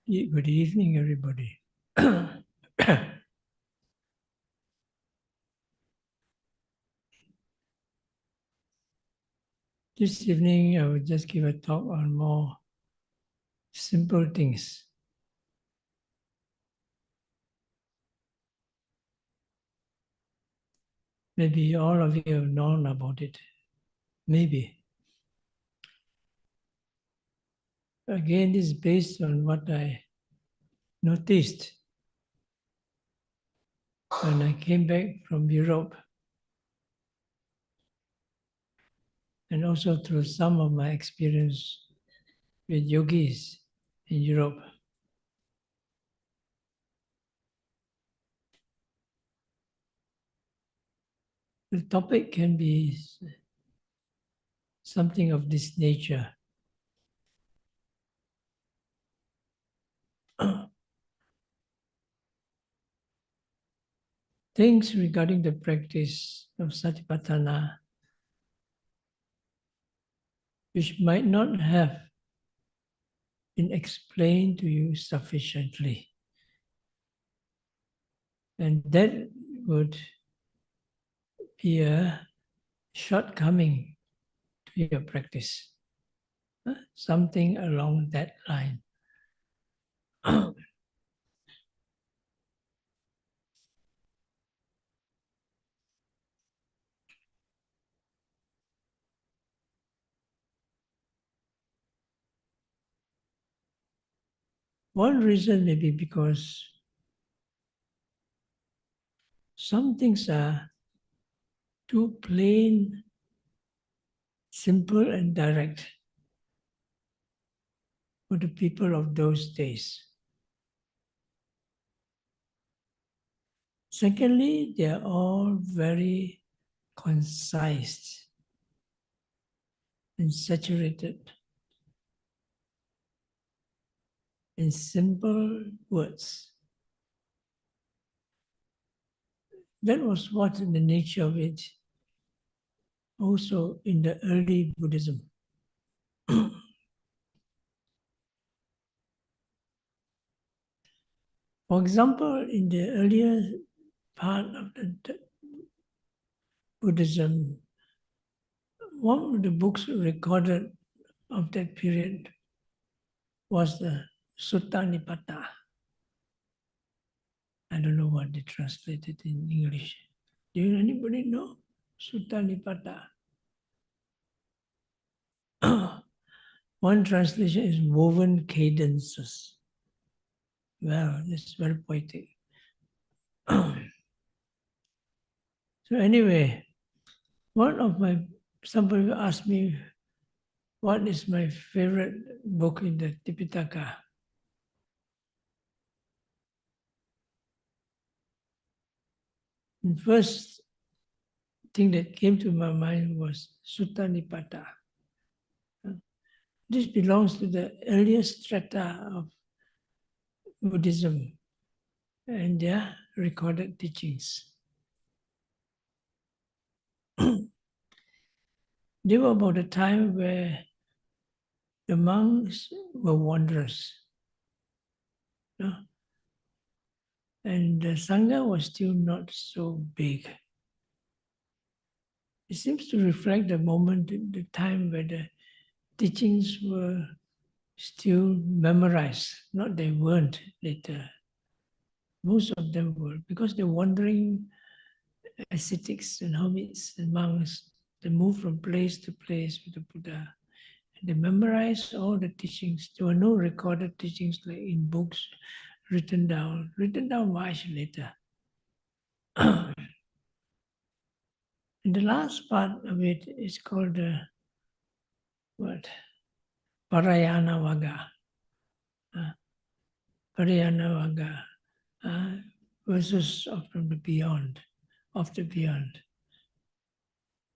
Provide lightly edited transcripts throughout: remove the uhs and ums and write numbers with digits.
Good evening, everybody. This evening, I will just give a talk on more simple things. Maybe all of you have known about it. Maybe. Again, this is based on what I noticed when I came back from Europe, and also through some of my experience with yogis in Europe. The topic can be something of this nature. Things regarding the practice of Satipaṭṭhāna which might not have been explained to you sufficiently. And that would be a shortcoming to your practice. Something along that line. One reason may be because some things are too plain, simple, and direct for the people of those days. Secondly, they are all very concise and saturated in simple words. That was what the nature of it also in the early Buddhism. For example, in the earlier part of the Buddhism, one of the books recorded of that period was the Sutta. I don't know what they translated in English. Do anybody know? Sutta. One translation is woven cadences. Well, it's very poetic. So anyway, somebody asked me, what is my favorite book in the Tipitaka? The first thing that came to my mind was Sutta Nipata. This belongs to the earliest strata of Buddhism and their recorded teachings. They were about a time where the monks were wanderers. And the Sangha was still not so big. It seems to reflect the moment, the time where the teachings were still memorized. Not they weren't later. Most of them were, because the wandering ascetics and hermits and monks, they moved from place to place with the Buddha. And they memorized all the teachings. There were no recorded teachings like in books written down much later. And the last part of it is called Parayana Vaga. Parayana Vaga. Verses from the beyond, of the beyond.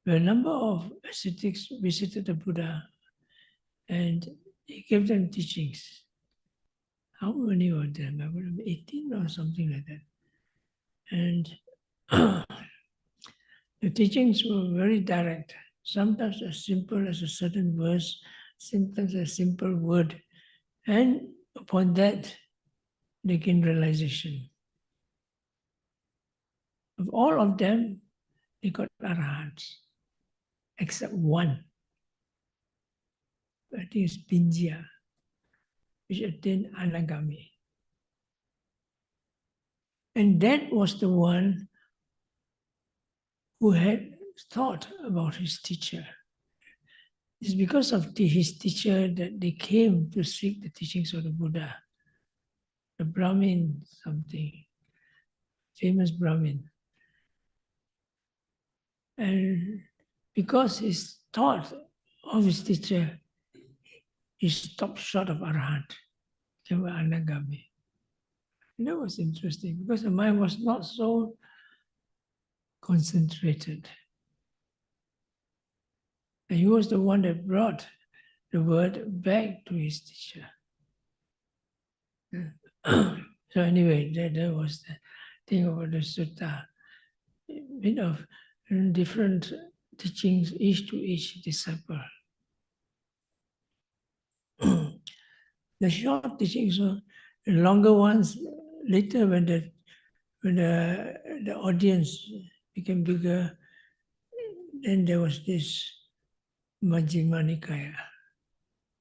Where a number of ascetics visited the Buddha and he gave them teachings. How many of them? I would have 18 or something like that. And the teachings were very direct, sometimes as simple as a certain verse, sometimes a simple word, and upon that, they gain realization. Of all of them, they got arahants, except one. I think it's Pinjya, which attained Anagami. And that was the one who had thought about his teacher. It's because of his teacher that they came to seek the teachings of the Buddha. The Brahmin something, famous Brahmin. And because his thought of his teacher, he stopped short of Arahant, became Anagami. And that was interesting because the mind was not so concentrated. And he was the one that brought the word back to his teacher. So anyway, that was the thing about the sutta. A bit of different teachings, each to each disciple. The short teachings, the longer ones, later when the audience became bigger, then there was this Majjhima Nikaya,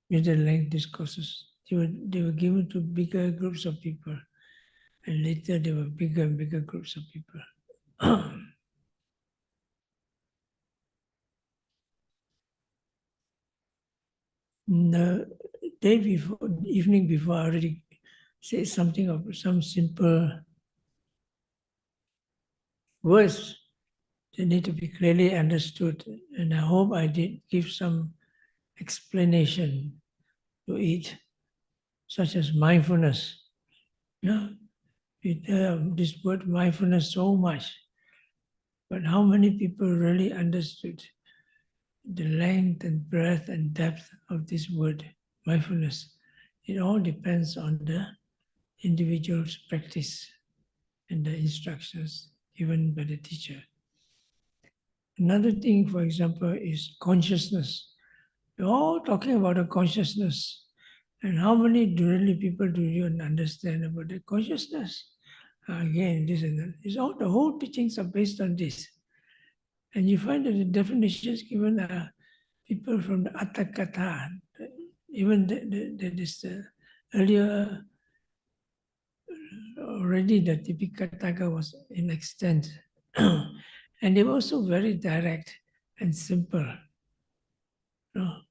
middle-length discourses. They were given to bigger groups of people, and later there were bigger and bigger groups of people. The day before, evening before, I already said something of some simple words that need to be clearly understood, and I hope I did give some explanation to it, such as mindfulness. Yeah, we hear this word mindfulness so much, but how many people really understood the length and breadth and depth of this word, mindfulness? It all depends on the individual's practice and the instructions given by the teacher. Another thing, for example, is consciousness. We're all talking about a consciousness. And how many really people do you understand about the consciousness? Again, this and that. It's all, the whole teachings are based on this. And you find that the definitions given are people from the Atthakatha, even that is the earlier, already the Tipikataka was in extent. And they were also very direct and simple. And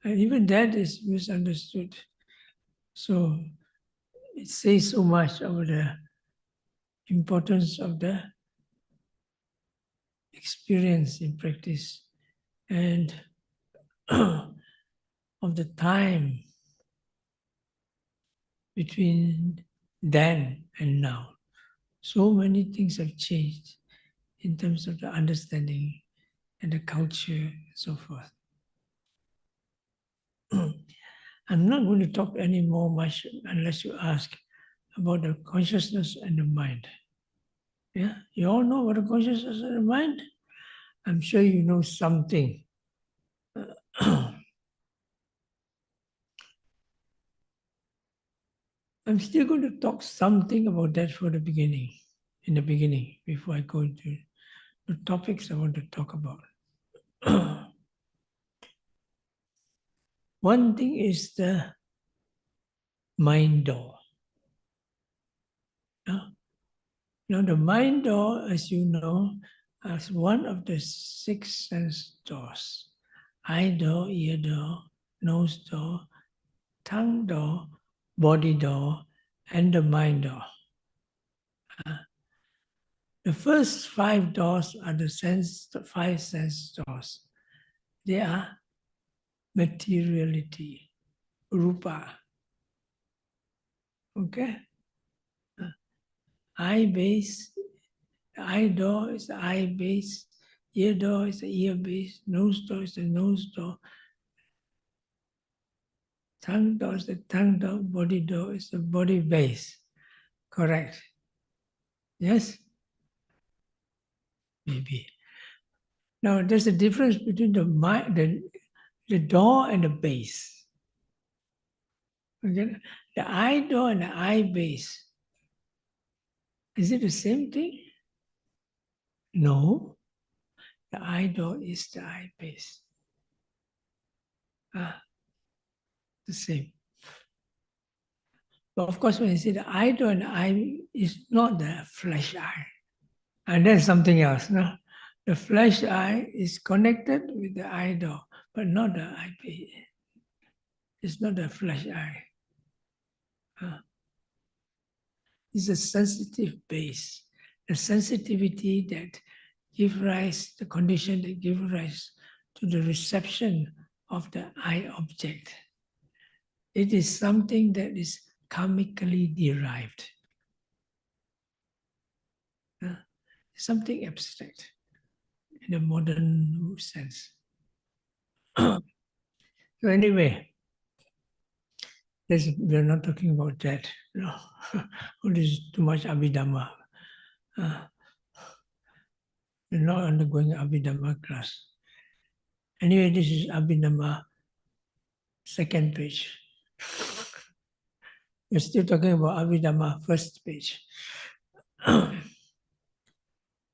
even that is misunderstood. So it says so much about the importance of the experience in practice and of the time between then and now. So many things have changed in terms of the understanding and the culture and so forth. I'm not going to talk anymore much unless you ask about the consciousness and the mind. Yeah, you all know about the consciousness and the mind? I'm sure you know something. I'm still going to talk something about that for the beginning, in the beginning, before I go into the topics I want to talk about. One thing is the mind door. Now the mind door, as you know, is one of the 6 sense doors. Eye door, ear door, nose door, tongue door, body door, and the mind door. The first 5 doors are the 5 sense doors. They are materiality, rupa. Okay? Eye base, the eye door is the eye base, ear door is the ear base, nose door is the nose door, tongue door is the tongue door, body door is the body base. Correct? Yes? Maybe. Now there's a difference between the door and the base. Okay? The eye door and the eye base, is it the same thing? No. The eye door is the eye base. The same. But of course, when you say the eye door and the eye is not the flesh eye. And that's something else. No? The flesh eye is connected with the eye door, but not the eye base. It's not the flesh eye. It's a sensitive base. The sensitivity that gives rise, the condition that gives rise to the reception of the eye object. It is something that is karmically derived. Something abstract in a modern sense. So anyway, we're not talking about that. No, it is too much Abhidhamma. We're not undergoing Abhidhamma class. Anyway, this is Abhidhamma, second page. We're still talking about Abhidhamma, first page.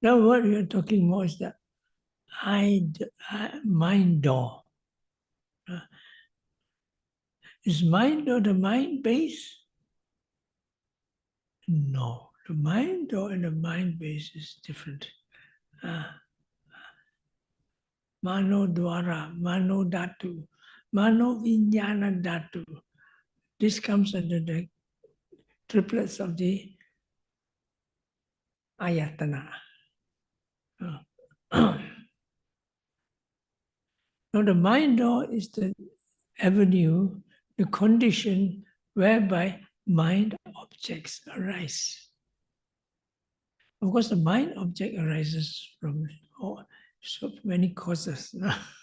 Now what we are talking more is the mind door. Is mind door the mind base? No. The mind door and the mind base is different. Mano dwara, mano dhatu, mano vijnana dhatu. This comes under the triplets of the ayatana. Now the mind door is the avenue, the condition whereby mind objects arise. Of course, the mind object arises from so many causes.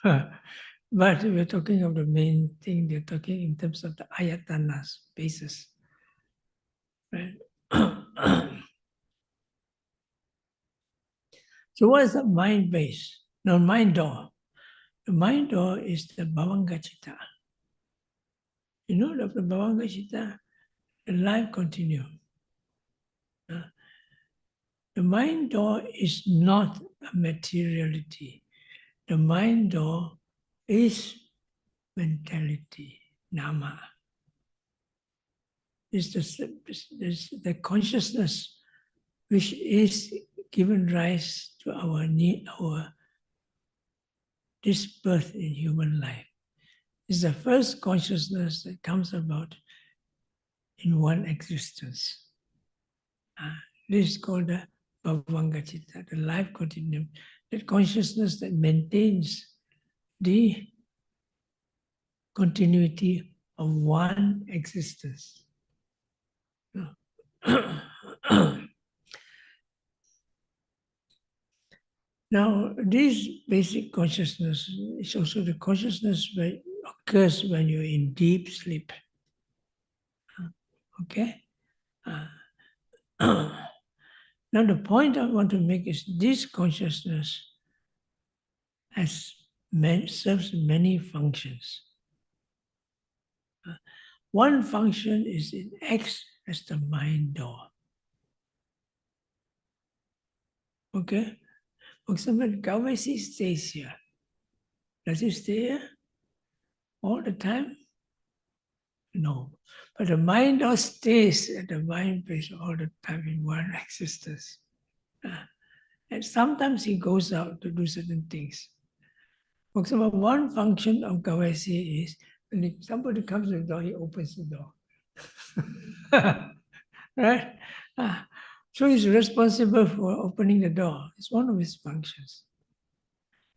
But we're talking of the main thing, they're talking in terms of the ayatanas, basis. Right? So what is the mind base? No, mind door. The mind door is the bhavanga citta. You know of the bhavanga citta? The life continuum. The mind door is not a materiality. The mind door is mentality, nama. It's the consciousness which is given rise to our this birth in human life. It's the first consciousness that comes about in one existence. This is called the bhavanga citta, the life continuum, that consciousness that maintains the continuity of one existence. Now, this basic consciousness is also the consciousness that occurs when you're in deep sleep. Okay? Now, the point I want to make is this consciousness serves many functions. One function is it acts as the mind door. Okay? For example, Kawasi stays here. Does he stay here all the time? No. But the mind door stays at the mind base all the time in one existence. And sometimes he goes out to do certain things. For example, one function of Kawasi is when somebody comes to the door, he opens the door. Right? So he's responsible for opening the door. It's one of his functions.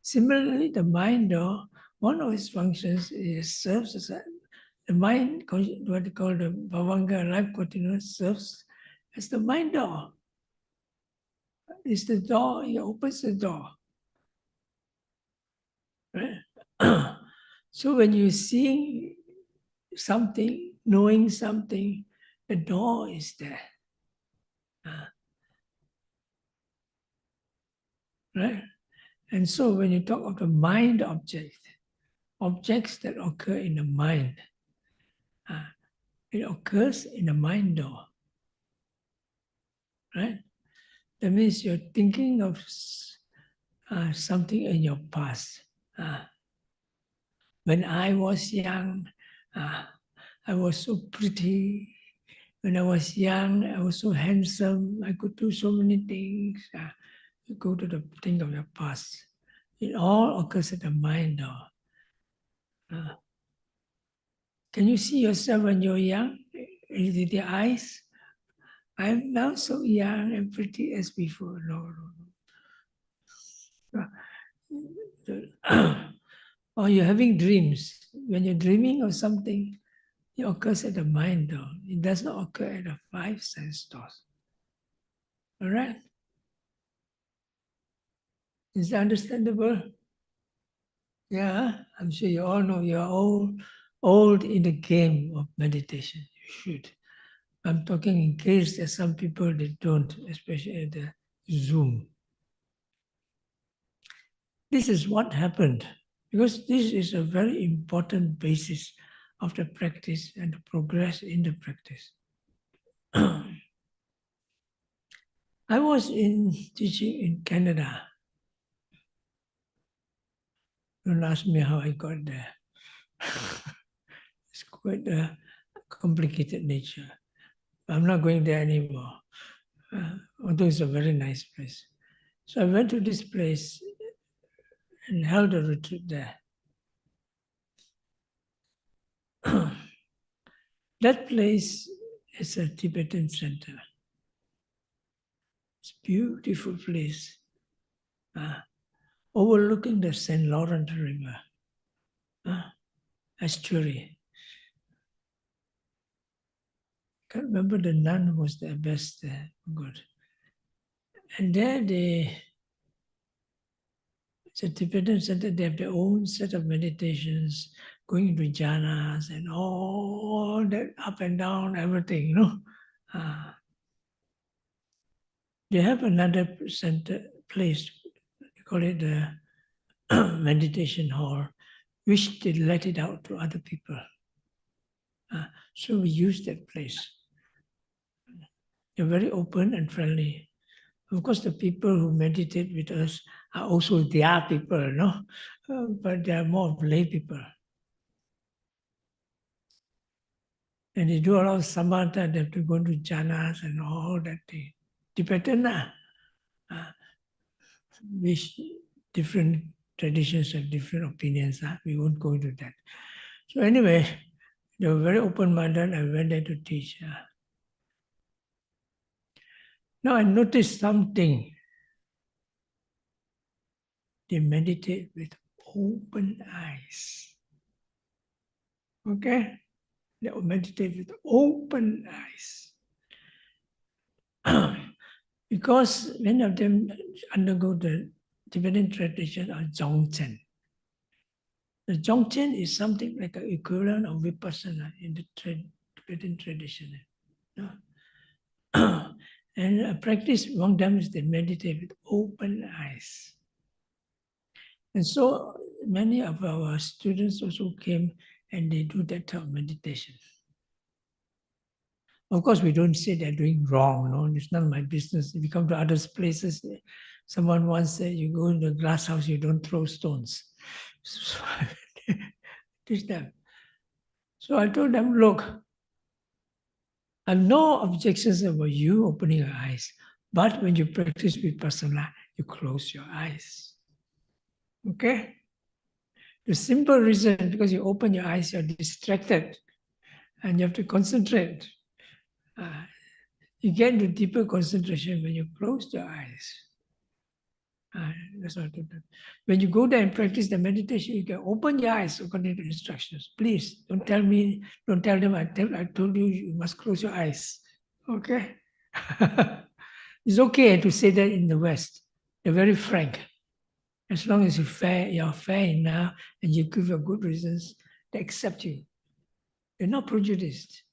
Similarly, the mind door, one of its functions is serves as the mind, what they call the bhavanga life continuum, serves as the mind door. It's the door, he opens the door. Right? So when you're seeing something, knowing something, the door is there. Right? And so when you talk of the mind object, objects that occur in the mind, It occurs in the mind door, right? That means you're thinking of something in your past. When I was young, I was so pretty. When I was young, I was so handsome. I could do so many things. You go to the thing of your past. It all occurs at the mind door. Can you see yourself when you're young? With your eyes? I'm now so young and pretty as before. No, no, no. Or you're having dreams. When you're dreaming of something, it occurs at the mind door. It does not occur at the five sense doors. All right? Is that understandable? Yeah, I'm sure you all know you're all old in the game of meditation. You should. I'm talking in case there's some people that don't, especially at the Zoom. This is what happened because this is a very important basis of the practice and the progress in the practice. I was teaching in Canada. Don't ask me how I got there. It's quite a complicated nature. I'm not going there anymore, although it's a very nice place. So I went to this place and held a retreat there. That place is a Tibetan center. It's a beautiful place, overlooking the St. Lawrence River, estuary. Can't remember the nun who was the best there. Good. And there it's a Tibetan center, they have their own set of meditations, going into jhanas and all that up and down, everything, you know. They have another center place, they call it the meditation hall, which they let it out to other people. So we use that place. They're very open and friendly. Of course, the people who meditate with us are also their people, no? But they are more of lay people. And they do a lot of samatha, they have to go to jhanas and all that thing. Tibetan, which different traditions have different opinions. We won't go into that. So anyway, they were very open-minded. I went there to teach. Now I noticed something. They meditate with open eyes. Okay? They meditate with open eyes. Because many of them undergo the Tibetan tradition of Dzogchen. The Dzogchen is something like an equivalent of Vipassana in the Tibetan tradition. And a practice among them is they meditate with open eyes. And so many of our students also came and they do that type of meditation. Of course, we don't say they're doing wrong. No, it's not my business. If you come to other places, someone once said, you go in the glass house, you don't throw stones. So I teach them. So I told them, look, I have no objections about you opening your eyes. But when you practice vipassana, you close your eyes. Okay? The simple reason, because you open your eyes, you're distracted and you have to concentrate. You get into deeper concentration when you close your eyes. That's what I do. When you go there and practice the meditation, you can open your eyes according to instructions. Please don't tell them I told you you must close your eyes. Okay? It's okay to say that in the West. They're very frank. As long as you're fair enough and you give your good reasons, they accept you. They're not prejudiced.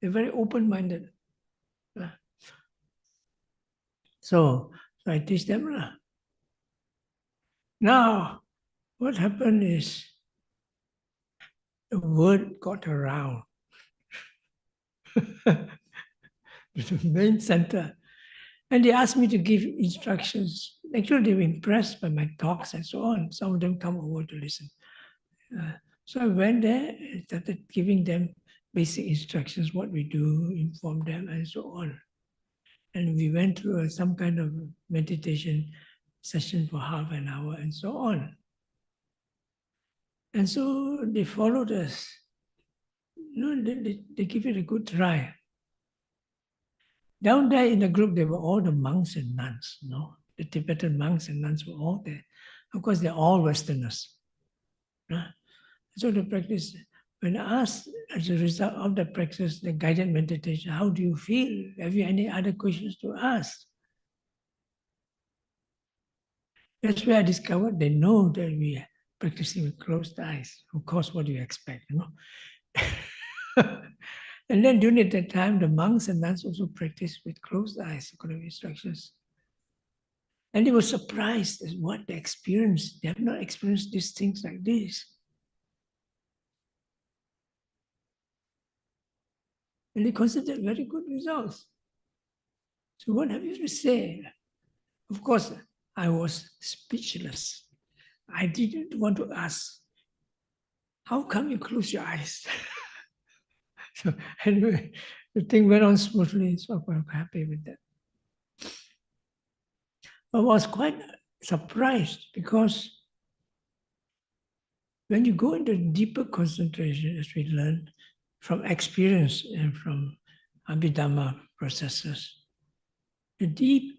They're very open-minded. So I teach them. Now, what happened is the word got around. The main center. And they asked me to give instructions. Actually, they were impressed by my talks and so on. Some of them come over to listen. So I went there and started giving them basic instructions, what we do, inform them, and so on. And we went through some kind of meditation session for half an hour and so on. And so they followed us. They give it a good try. Down there in the group, there were all the monks and nuns, The Tibetan monks and nuns were all there. Of course, they're all Westerners. So the practice, when asked as a result of the practice, the guided meditation, how do you feel? Have you any other questions to ask? That's where I discovered they know that we are practicing with closed eyes. Of course, what do you expect, And then during that time, the monks and nuns also practiced with closed eyes, according to instructions. And they were surprised at what they experienced. They have not experienced these things like this. And they considered very good results. So what have you to say? Of course, I was speechless. I didn't want to ask, how come you close your eyes? So anyway, the thing went on smoothly, so I'm happy with that. I was quite surprised because when you go into deeper concentration, as we learn from experience and from Abhidhamma processes,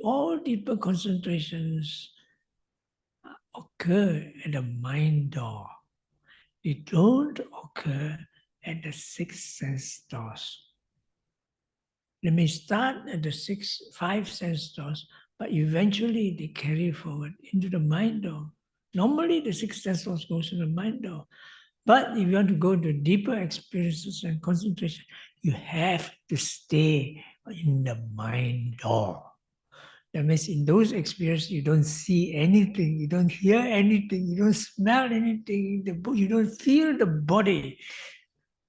all deeper concentrations occur at the mind door. They don't occur at the six sense doors. They may start at the five sense doors, but eventually they carry forward into the mind door. Normally the six sense doors goes to the mind door. But if you want to go to deeper experiences and concentration, you have to stay in the mind door. That means in those experiences, you don't see anything, you don't hear anything, you don't smell anything, you don't feel the body.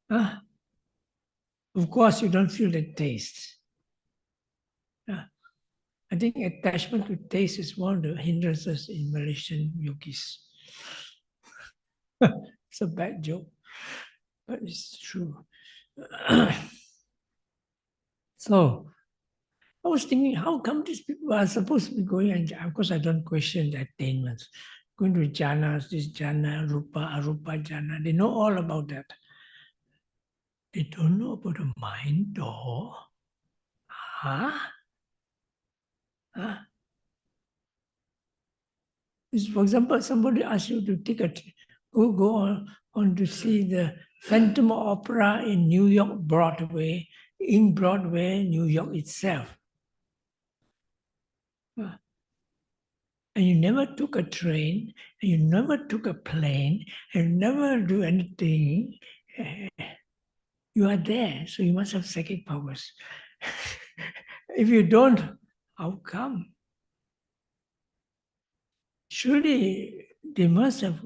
Of course, you don't feel the taste. I think attachment to taste is one of the hindrances in Malaysian yogis. It's a bad joke, but it's true. So, I was thinking, how come these people are supposed to be going, and of course I don't question the attainments, going to jhanas, this jhana, rupa, arupa jhana, they know all about that. They don't know about the mind door. Huh? For example, somebody asks you to take go on to see the Phantom Opera in New York Broadway, in Broadway, New York itself. And you never took a train, and you never took a plane, and you never do anything. You are there, so you must have psychic powers. If you don't, how come? Surely they must have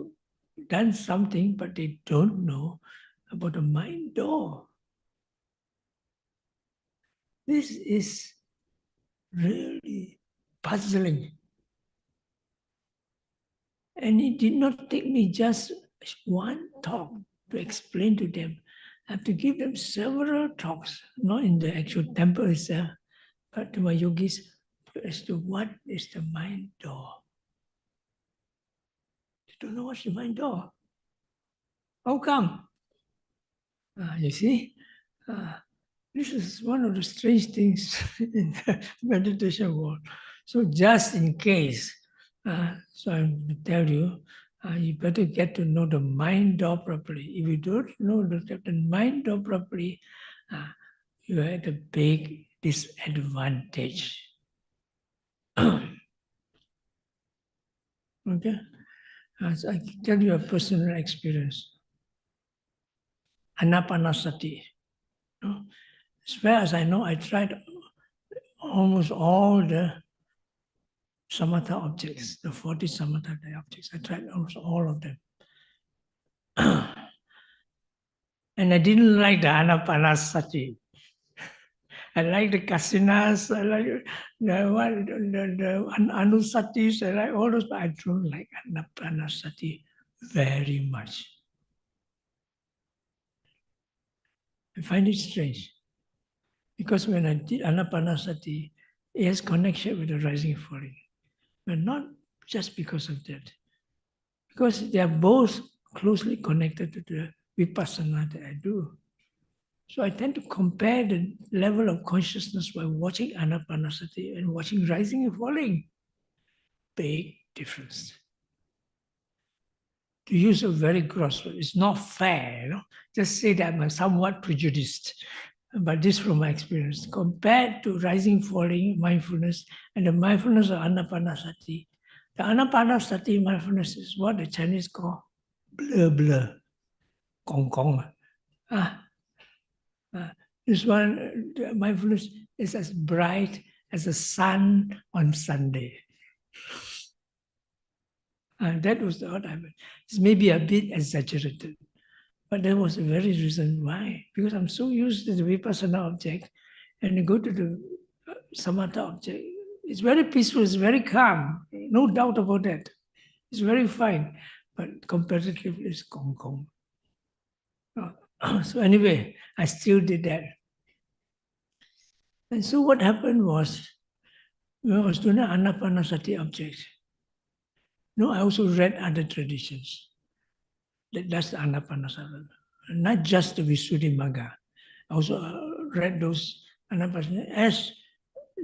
done something, but they don't know about the mind door. This is really puzzling. And it did not take me just one talk to explain to them. I have to give them several talks, not in the actual temple itself, but to my yogis as to what is the mind door. They don't know what's the mind door. How come? You see, this is one of the strange things in the meditation world. So just in case, so I tell you, you better get to know the mind door properly. If you don't know the mind door properly, you are at a big disadvantage. Okay? So I can tell you a personal experience. Anapanasati. As far as I know, I tried almost all the samatha objects, the 40 samatha objects. I tried almost all of them. And I didn't like the anapanasati. I like the kasinas, I like the anusatis, I like all those, but I don't like anapanasati very much. I find it strange. Because when I did anapanasati, it has connection with the rising and falling. But not just because of that. Because they are both closely connected to the vipassana that I do. So I tend to compare the level of consciousness by watching anapanasati and watching rising and falling. Big difference. To use a very gross word, it's not fair, you know. Just say that I'm somewhat prejudiced. But this from my experience. Compared to rising, falling, mindfulness, and the mindfulness of anapanasati, the anapanasati mindfulness is what the Chinese call blur blur, gong gong. This one, the mindfulness is as bright as the sun on Sunday. That was what I meant. It's maybe a bit exaggerated, but there was a very reason why. Because I'm so used to the vipassana object, and you go to the samatha object, it's very peaceful, it's very calm, no doubt about that. It's very fine, but comparatively it's gong gong. So anyway, I still did that. And so what happened was, when I was doing an anapanasati object, I also read other traditions. That's the anapanasati. Not just the Visuddhimagga. I also read those anapanasati as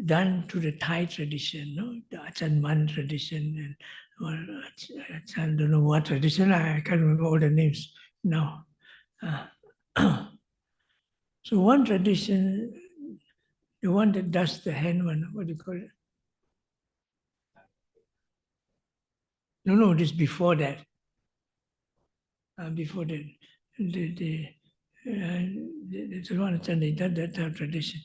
done to the Thai tradition, the Ajahn Mun tradition, and I don't know what tradition, I can't remember all the names now. So one tradition, the one that does the hand one, what do you call it? No, this before that. Before that, the one that tradition.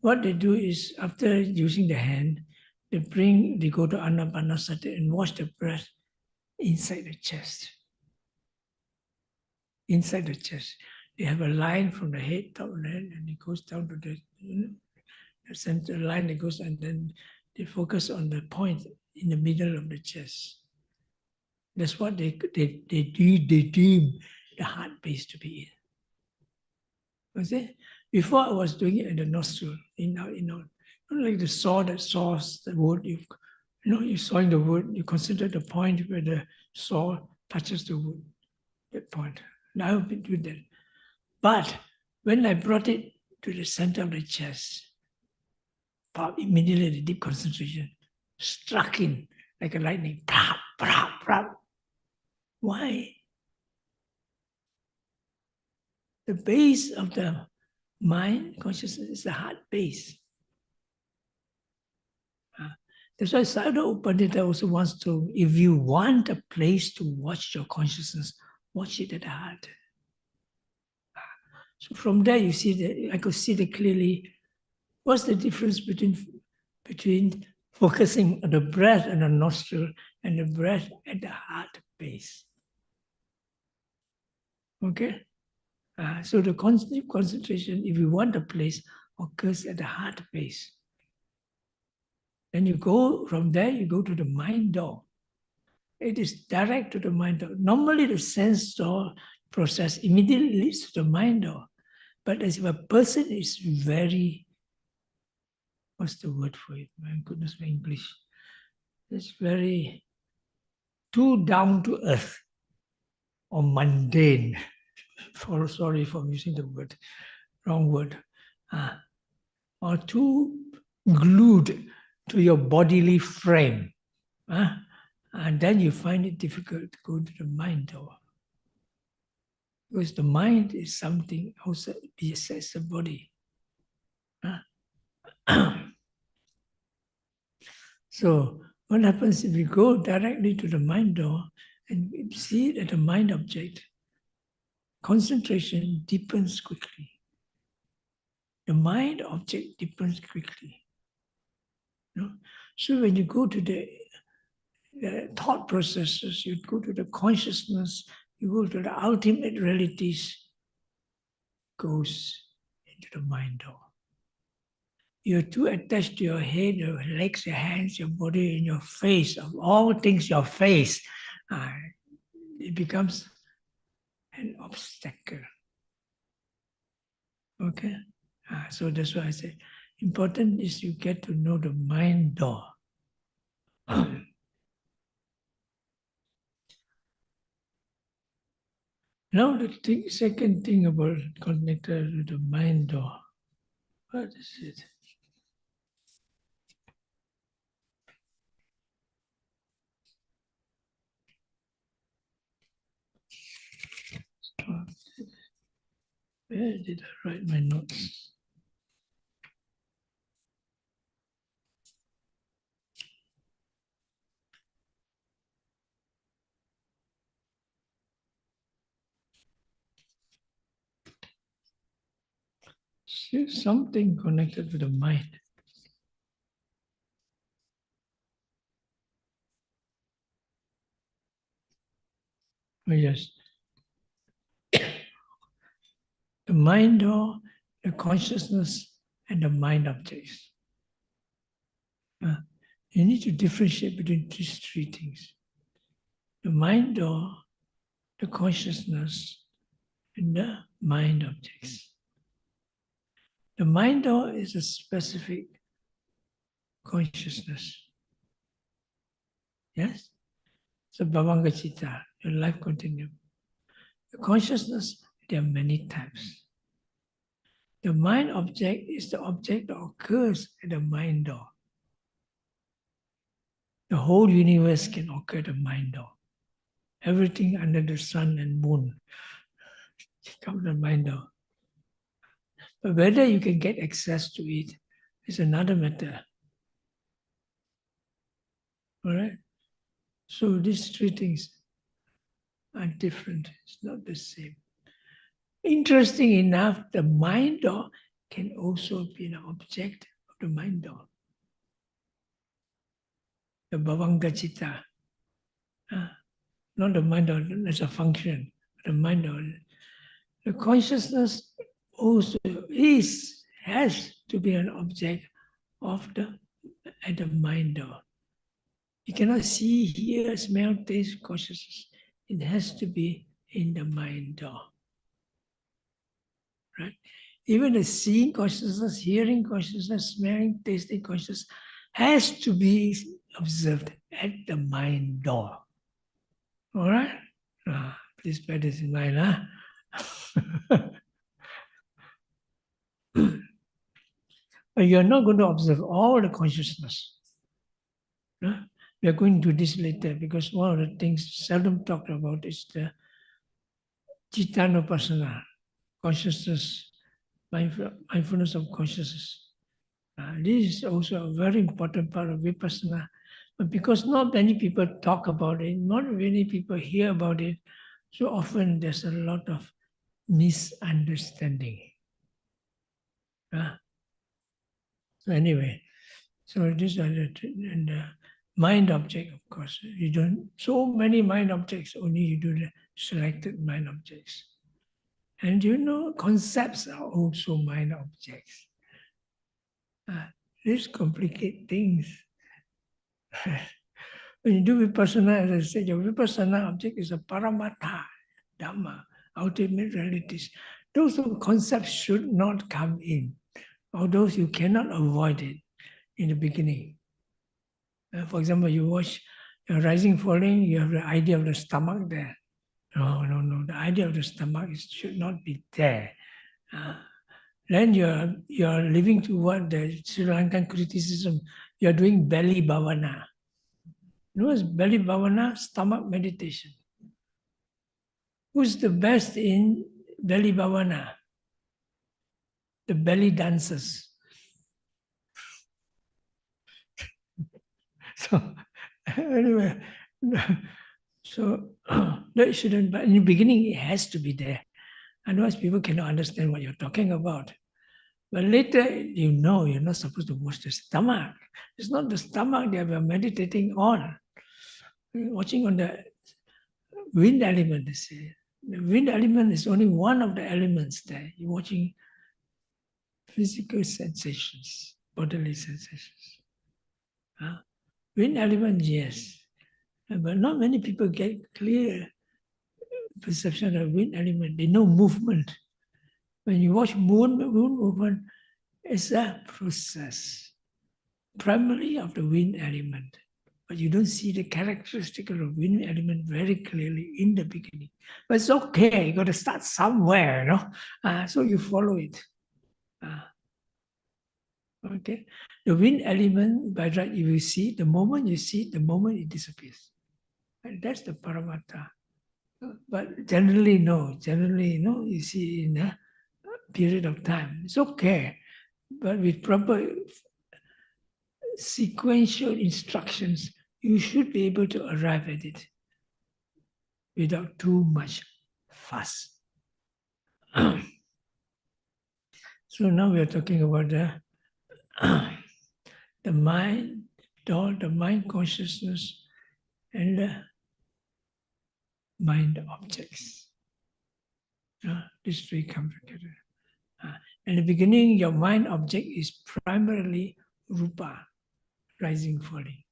What they do is, after using the hand, they go to anapanasati and watch the breath inside the chest. Inside the chest. They have a line from the head, top of the head, and it goes down to the center line that goes, and then they focus on the point in the middle of the chest. That's what they deem the heart base to be in. See? Before I was doing it in the nostril, not like the saw that saws the wood. You're sawing the wood, you consider the point where the saw touches the wood, that point. Now I've been doing that. But when I brought it to the center of the chest, immediately the deep concentration struck in like a lightning. Prap, prap, prap. Why? The base of the mind consciousness is the heart base. That's why Sayadaw Upanishad also wants to, if you want a place to watch your consciousness, watch it at the heart. So from there you see that I could see that clearly. What's the difference between focusing on the breath and the nostril and the breath at the heart base? Okay? So the constant concentration, if you want a place, occurs at the heart base. Then you go from there, you go to the mind door. It is direct to the mind door. Normally the sense door process immediately leads to the mind door. But as if a person is very, what's the word for it? My goodness, my English. It's very too down to earth or mundane. Sorry for using the word, wrong word. Or too glued to your bodily frame. And then you find it difficult to go to the mind door. Because the mind is something outside besides the body. So what happens if you go directly to the mind door and see it at a mind object, concentration deepens quickly. The mind object deepens quickly. So when you go to the thought processes, you go to the consciousness, you go to the ultimate realities, goes into the mind door. you're too attached to your head, your legs, your hands, your body, and your face. Of all things, your face. It becomes an obstacle. Okay? So that's why I say, important is you get to know the mind door. Now the second thing about connected with the mind door. What is it? Where did I write my notes? Something connected with the mind. Oh, yes. The mind door, the consciousness, and the mind objects. You need to differentiate between these three things. The mind door, the consciousness, and the mind objects. The mind door is a specific consciousness. Yes? So Bhavanga Citta, your life continuum. The consciousness, there are many types. The mind object is the object that occurs at the mind door. The whole universe can occur at the mind door. Everything under the sun and moon comes to the mind door. But whether you can get access to it is another matter. All right? So these three things are different. It's not the same. Interesting enough, the mind door can also be an object of the mind door. The Bhavanga Citta. Not the mind door as a function, the mind door. The consciousness also has to be an object of at the mind door. You cannot see, hear, smell, taste consciousness. It has to be in the mind door. Right? Even the seeing consciousness, hearing consciousness, smelling, tasting consciousness has to be observed at the mind door. All right? Please bear this in mind. But you're not going to observe all the consciousness. We are going to this later because one of the things seldom talked about is the Cittanupassana, consciousness, mindfulness of consciousness. This is also a very important part of Vipassana. But because not many people talk about it, not many people hear about it, so often there's a lot of misunderstanding. So anyway, so these are the mind object, of course. You don't, so many mind objects, only you do the selected mind objects. And you know, concepts are also mind objects. These complicate things. When you do Vipassana, as I said, your Vipassana object is a Paramatha, Dhamma, ultimate realities. Those concepts should not come in, although you cannot avoid it in the beginning. For example, you watch Rising Falling, you have the idea of the stomach there. No. The idea of the stomach should not be there. Then you're living to what the Sri Lankan criticism. You're doing belly bhavana. You know what's belly bhavana? Stomach meditation. Who's the best in belly bhavana? The belly dancers. So anyway, so that shouldn't, but in the beginning it has to be there. Otherwise people cannot understand what you're talking about. But later, you know, you're not supposed to watch the stomach. It's not the stomach that we're meditating on. We're watching on the wind element, they say. The wind element is only one of the elements there. You're watching physical sensations, bodily sensations. Wind element, yes. But not many people get clear perception of wind element. They know movement. When you watch moon movement, it's a process, primarily of the wind element. But you don't see the characteristic of the wind element very clearly in the beginning. But it's okay, you got to start somewhere, no? So you follow it. Okay, the wind element, by right, you will see the moment you see it, the moment it disappears. And that's the paramattha. But generally, no. Generally, you see in a period of time. It's okay. But with proper sequential instructions, you should be able to arrive at it without too much fuss. So now we are talking about the mind, the mind consciousness, and the mind objects. These three come together. In the beginning, your mind object is primarily rupa, rising, falling.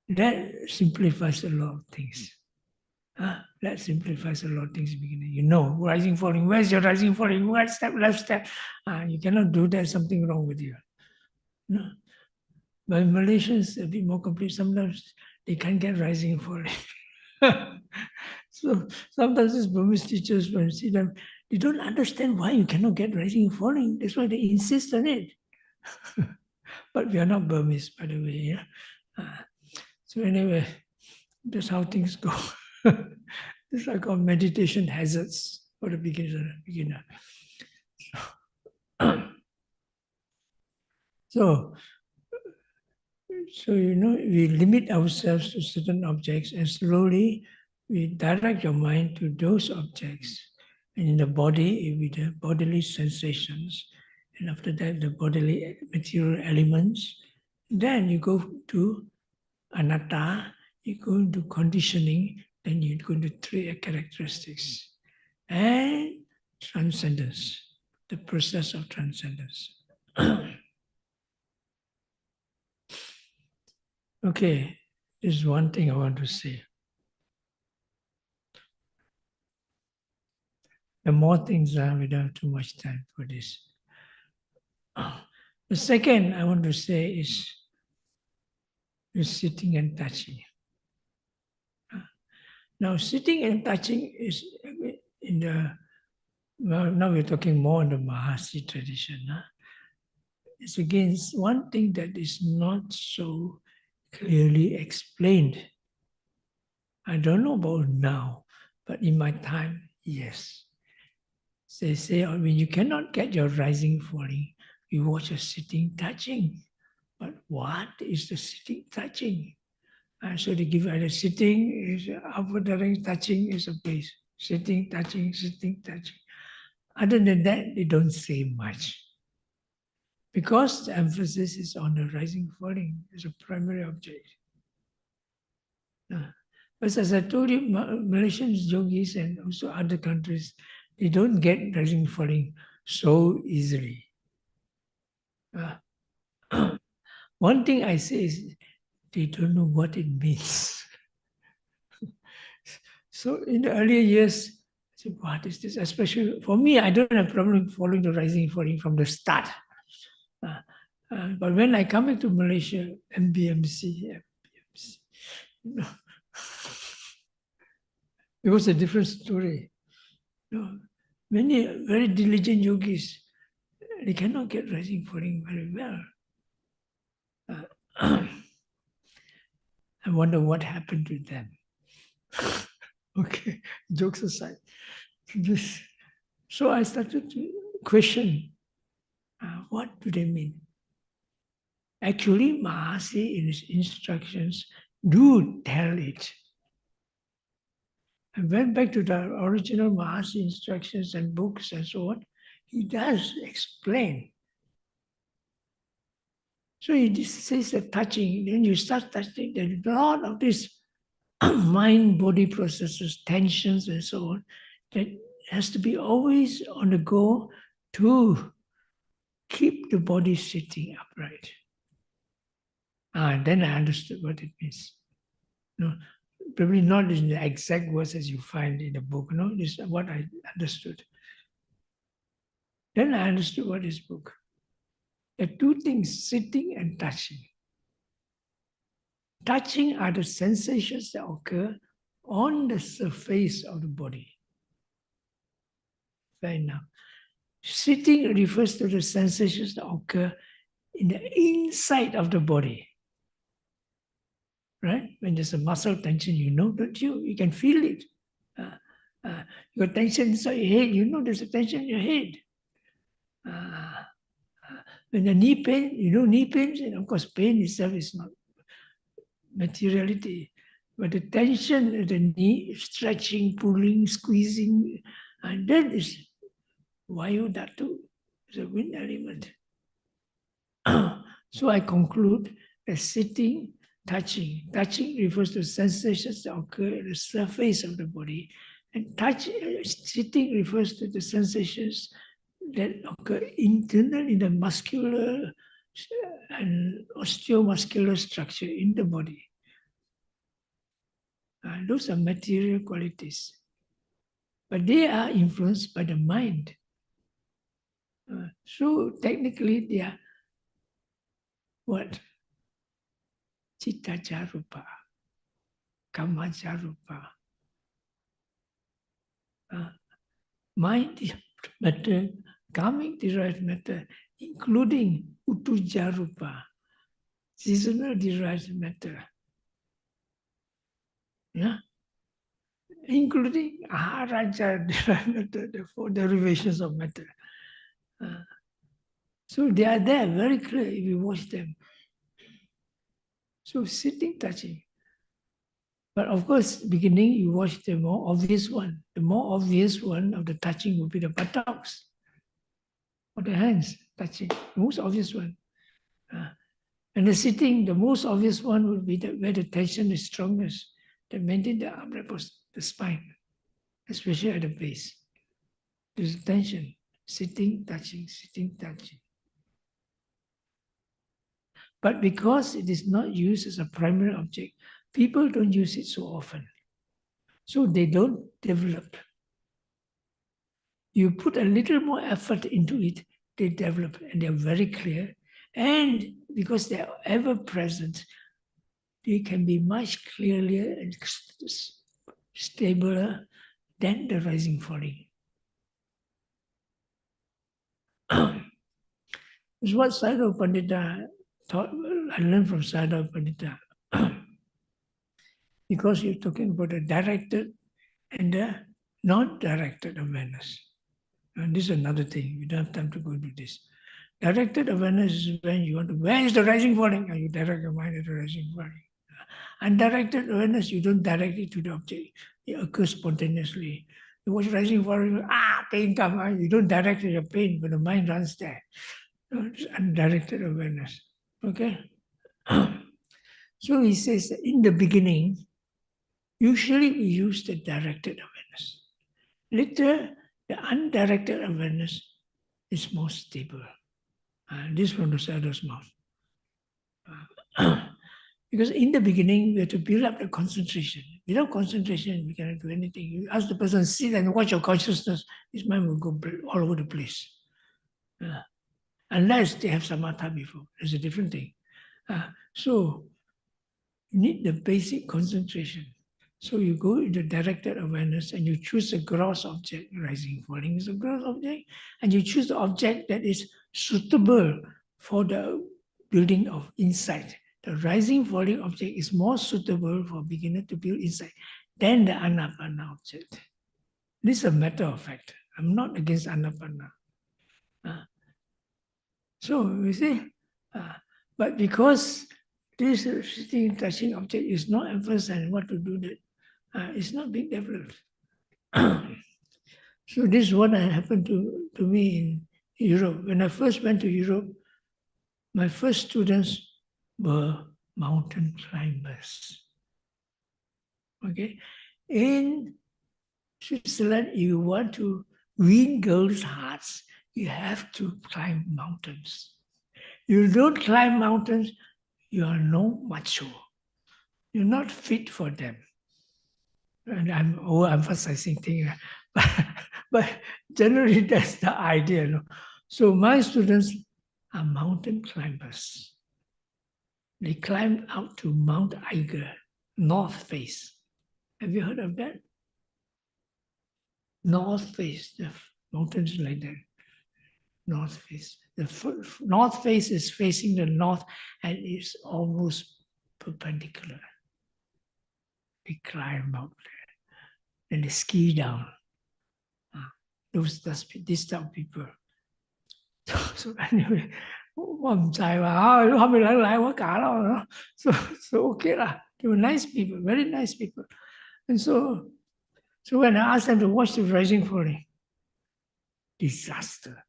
That simplifies a lot of things. That simplifies a lot of things in the beginning. You know, rising, falling. Where's your rising, falling? Right step, left step. You cannot do that. Something wrong with you. No. But Malaysians a bit more complete. Sometimes they can't get rising and falling. So sometimes these Burmese teachers, when you see them, they don't understand why you cannot get rising and falling. That's why they insist on it. But we are not Burmese, by the way. So anyway, that's how things go. These are called meditation hazards for the beginner. So we limit ourselves to certain objects, and slowly we direct your mind to those objects. And in the body, with the bodily sensations, and after that, the bodily material elements. Then you go to anatta, you go into conditioning, then you go into three characteristics. And transcendence, the process of transcendence. Okay, there's one thing I want to say. The more things are, we don't have too much time for this. The second I want to say is sitting and touching. Now, sitting and touching is in the, well, now we're talking more in the Mahasi tradition. It's again one thing that is not so clearly explained. I don't know about now, but in my time, yes. They say, I mean, you cannot get your rising, falling. You watch a sitting, touching. But what is the sitting, touching? So they give either sitting is upward direction, touching is a base. Sitting, touching, sitting, touching. Other than that, they don't say much. Because the emphasis is on the rising, falling as a primary object. But as I told you, Malaysian yogis and also other countries, they don't get rising, falling so easily. One thing I say is they don't know what it means. So in the earlier years, I said, what is this? Especially for me, I don't have problem following the rising and falling from the start. But when I come back to Malaysia, MBMC, it was a different story. Many very diligent yogis, they cannot get rising, falling very well. I wonder what happened to them. Okay, jokes aside. So I started to question, what do they mean? Actually, Mahasi in his instructions do tell it. I went back to the original Mahasi instructions and books and so on. He does explain. So he says that touching, then you start touching, there's a lot of these mind-body processes, tensions and so on, that has to be always on the go to keep the body sitting upright. Then I understood what it means. No, probably not in the exact words as you find in the book. No, this is what I understood. Then I understood what is book. There are two things, sitting and touching. Touching are the sensations that occur on the surface of the body. Fair enough. Sitting refers to the sensations that occur in the inside of the body. Right? When there's a muscle tension, you know, don't you? You can feel it. Your tension inside your head, you know there's a tension in your head. When the knee pain, you know knee pain, and of course pain itself is not materiality. But the tension of the knee, stretching, pulling, squeezing, and that is Vayu Dhatu, is a wind element. So I conclude that sitting, touching. Touching refers to sensations that occur at the surface of the body. And sitting refers to the sensations that occur internal in the muscular and osteomuscular structure in the body. Those are material qualities. But they are influenced by the mind. So technically they are what? Citta Jarupa, Kama Jarupa. Mind matter, karmic derived matter, including Utu Jarupa, seasonal derived matter. Yeah? Including Aharaja derived matter, the four derivations of matter. So they are there, very clear if you watch them. So sitting, touching. But of course, beginning you watch the more obvious one. The more obvious one of the touching would be the buttocks or the hands touching. The most obvious one. And the sitting, the most obvious one would be where the tension is strongest. That maintain the arm repose, the spine, especially at the base. There's tension. Sitting, touching, sitting, touching. But because it is not used as a primary object, people don't use it so often. So they don't develop. You put a little more effort into it, they develop, and they're very clear. And because they're ever present, they can be much clearer and stabler than the rising falling. It's what Sayadaw Pandita taught. I learned from Sayadaw Pandita. Because you're talking about a directed and a non-directed awareness. And this is another thing. We don't have time to go into this. Directed awareness is when you want to, where is the rising falling? And you direct your mind at the rising falling. Undirected awareness, you don't direct it to the object. It occurs spontaneously. You watch rising falling, pain comes. You don't direct your pain, but the mind runs there. It's undirected awareness. Okay? So he says that in the beginning, usually we use the directed awareness. Later, the undirected awareness is more stable. This from the Sayadaw's mouth. Because in the beginning, we have to build up the concentration. Without concentration, we cannot do anything. You ask the person, sit and watch your consciousness, his mind will go all over the place. Unless they have samatha before. That's a different thing. So, you need the basic concentration. So you go into directed awareness and you choose a gross object, rising, falling is a gross object, and you choose the object that is suitable for the building of insight. The rising, falling object is more suitable for a beginner to build insight than the anapana object. This is a matter of fact. I'm not against anapana. So you see, but because this sitting, touching object is not emphasized what to do that, it's not being developed. So this is what happened to me in Europe. When I first went to Europe, my first students were mountain climbers. Okay? In Switzerland, you want to win girls' hearts, You have to climb mountains. You don't climb mountains, you are no macho. You're not fit for them. And I'm overemphasizing things, but generally that's the idea. You know? So my students are mountain climbers. They climbed out to Mount Eiger, North Face. Have you heard of that? North Face, the mountains like that. North Face. The North Face is facing the north and it's almost perpendicular. They climb out there and they ski down. This type of people. So anyway, 我唔制話啊，後面嚟我假咯。So okay lah. They were nice people, very nice people. And so when I asked them to watch the rising falling, disaster.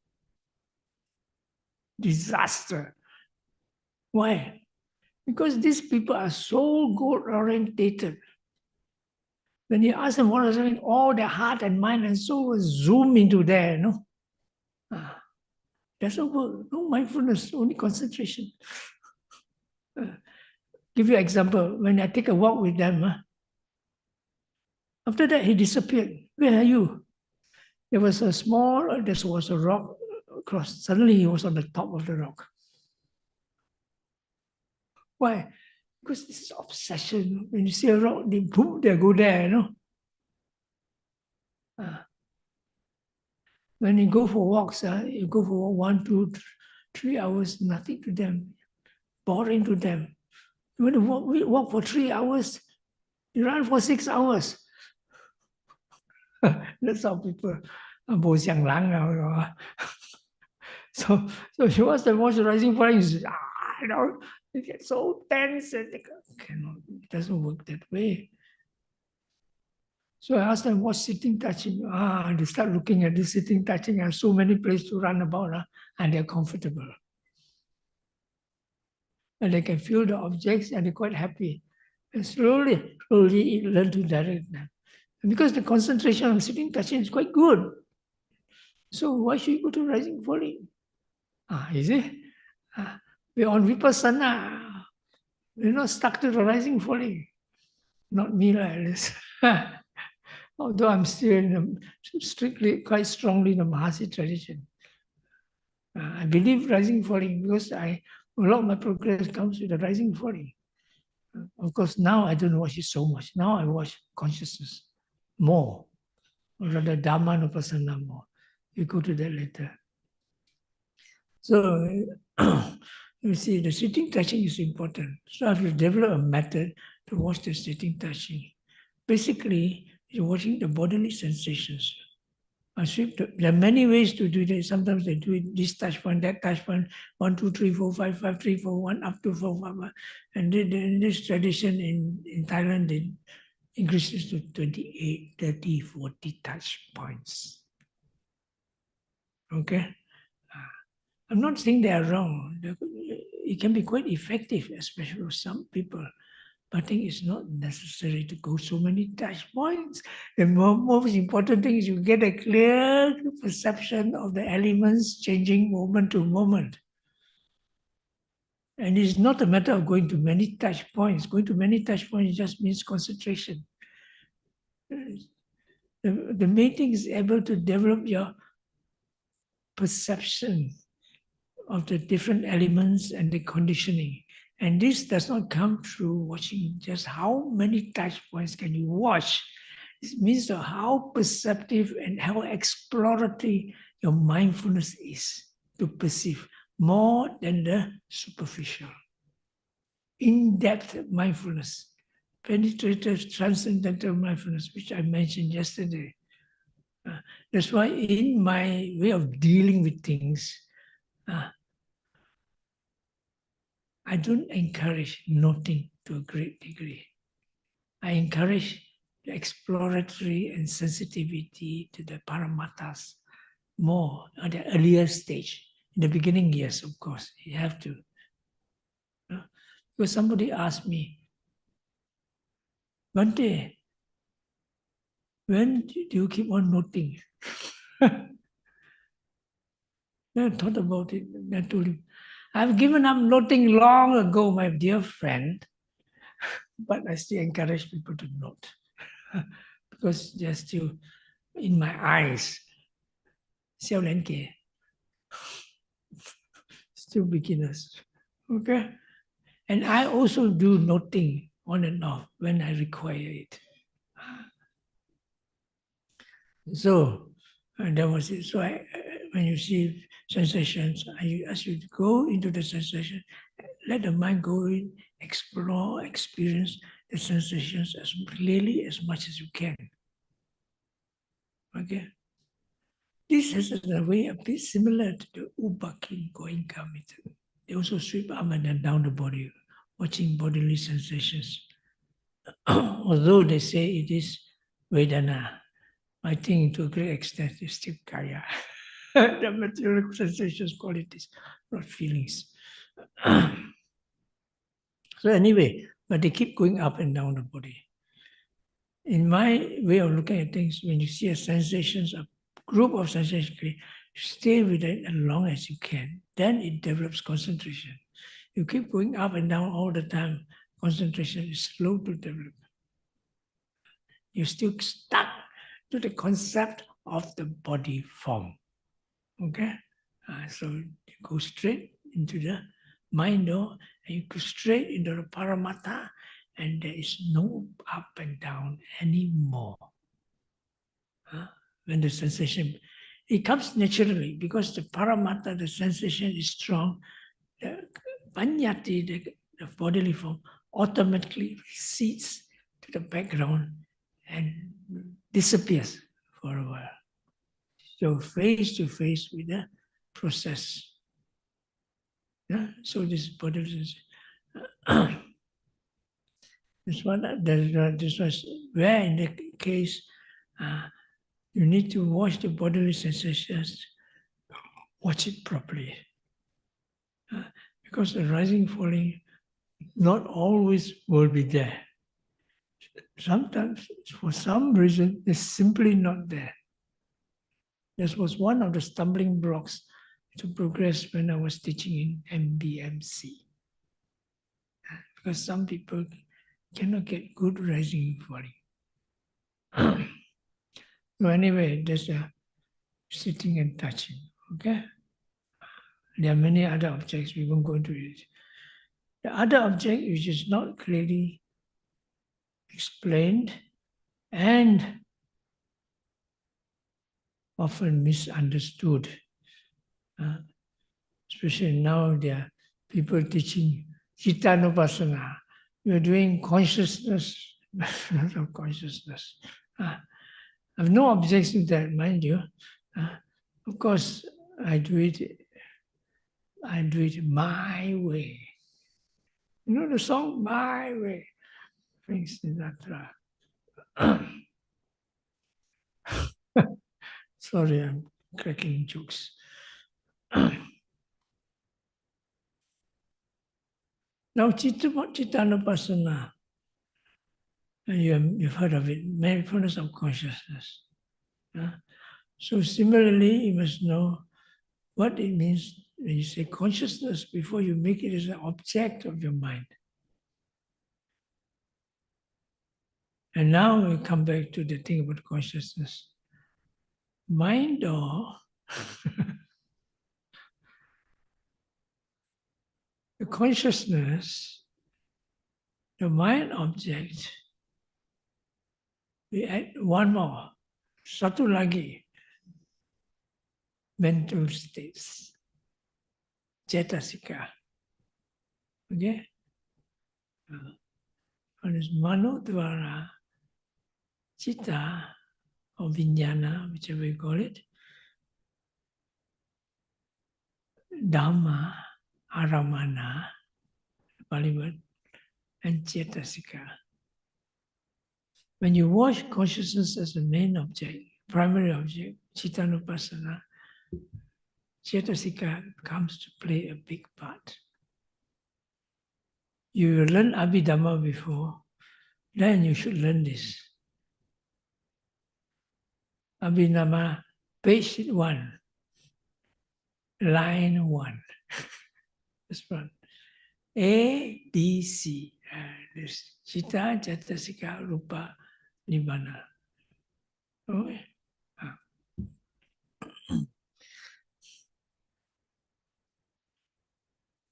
Disaster. Why? Because these people are so goal-orientated. When you ask them what is happening, all their heart and mind and soul will zoom into there, you know. There's no work, no mindfulness, only concentration. Give you an example. When I take a walk with them, after that he disappeared. Where are you? There was a rock across. Suddenly he was on the top of the rock. Why? Because this is obsession. When you see a rock, they boom, they go there, you know. When you go for walks, you go for 1, 2, 3 hours, nothing to them, boring to them. You want to walk for 3 hours, you run for 6 hours. That's how people are. So she was the moisturizing point. You know, they get so tense and they cannot, it doesn't work that way. So I asked them, what's sitting touching? They start looking at this sitting touching and so many places to run about, and they're comfortable. And they can feel the objects and they're quite happy. And slowly learn to direct them. And because the concentration on sitting touching is quite good. So why should you go to rising falling? You see? We're on Vipassana. We're not stuck to the rising falling. Not me, at least. Although I'm still strictly, quite strongly in the Mahasi tradition. I believe rising falling because a lot of my progress comes with the rising falling. Of course, now I don't watch it so much. Now I watch consciousness more, or rather Dhammanupassana more. We go to that later. So you see, the sitting touching is important. So I have to develop a method to watch the sitting touching. Basically, you're watching the bodily sensations. There are many ways to do this. Sometimes they do it this touch point, that touch point, 1, 2, 3, 4, 5, 5, 3, 4, 1, up to 4, 5. And in this tradition in Thailand, it increases to 28, 30, 40 touch points. Okay? I'm not saying they are wrong. It can be quite effective, especially for some people. But I think it's not necessary to go so many touch points. The most important thing is you get a clear perception of the elements changing moment to moment. And it's not a matter of going to many touch points. Going to many touch points just means concentration. The main thing is able to develop your perception of the different elements and the conditioning. And this does not come through watching just how many touch points can you watch. It means how perceptive and how exploratory your mindfulness is to perceive more than the superficial. In-depth mindfulness, penetrative, transcendental mindfulness, which I mentioned yesterday. That's why in my way of dealing with things, I don't encourage noting to a great degree. I encourage the exploratory and sensitivity to the paramatthas more at the earlier stage. In the beginning, yes, of course, you have to. Because somebody asked me, Bhante, when do you keep on noting? I thought about it. I told him, I've given up noting long ago, my dear friend, but I still encourage people to note because they're still in my eyes. Xiao Lian Ge. Still beginners. Okay? And I also do noting on and off when I require it. So that was it. So when you see sensations, I ask you to go into the sensation, let the mind go in, explore, experience the sensations as clearly as much as you can. Okay? This is in a way a bit similar to the Ubakin going coming. They also sweep up and down the body, watching bodily sensations. Although they say it is Vedana, I think to a great extent it's still Kaya. The material sensations, qualities, not feelings. So anyway, but they keep going up and down the body. In my way of looking at things, when you see a sensations, a group of sensations, stay with it as long as you can. Then it develops concentration. You keep going up and down all the time, concentration is slow to develop. You're still stuck to the concept of the body form. Okay? So you go straight into the mind door, and you go straight into the Paramattha, and there is no up and down anymore. When the sensation, it comes naturally because the Paramattha, the sensation is strong, the Panyati, the bodily form, automatically recedes to the background and disappears for a while. So face to face with the process. Yeah? So this bodily sensation. This was where in the case you need to watch the bodily sensations, watch it properly. Because the rising, falling, not always will be there. Sometimes, for some reason, it's simply not there. This was one of the stumbling blocks to progress when I was teaching in MBMC. Because some people cannot get good rising and falling. So anyway, there's a sitting and touching. Okay? There are many other objects, we won't go into it. The other object which is not clearly explained and often misunderstood. Especially now there are people teaching Cittanupassana. You're doing consciousness, not of consciousness. I have no objection to that, mind you. Of course, I do it my way. You know the song, My Way? Frank Sinatra. Sorry, I'm cracking jokes. Now, Cittanupassana, you've heard of it, mindfulness of consciousness. So similarly, you must know what it means when you say consciousness before you make it as an object of your mind. And now we come back to the thing about consciousness. Mind or the consciousness, the mind object, we add one more, satu lagi, mental states, cetasika. Okay? One is mano dvara, citta, or vijnana, whichever you call it, dhamma, aramana, Pali word, and cetasika. When you watch consciousness as the main object, primary object, Cittanupassana, cetasika comes to play a big part. You learn Abhidhamma before, then you should learn this. Abhidhamma, page 1. line 1. This one. A, B, C. This Citta, Cetasika, Rupa, Nibbana. Okay.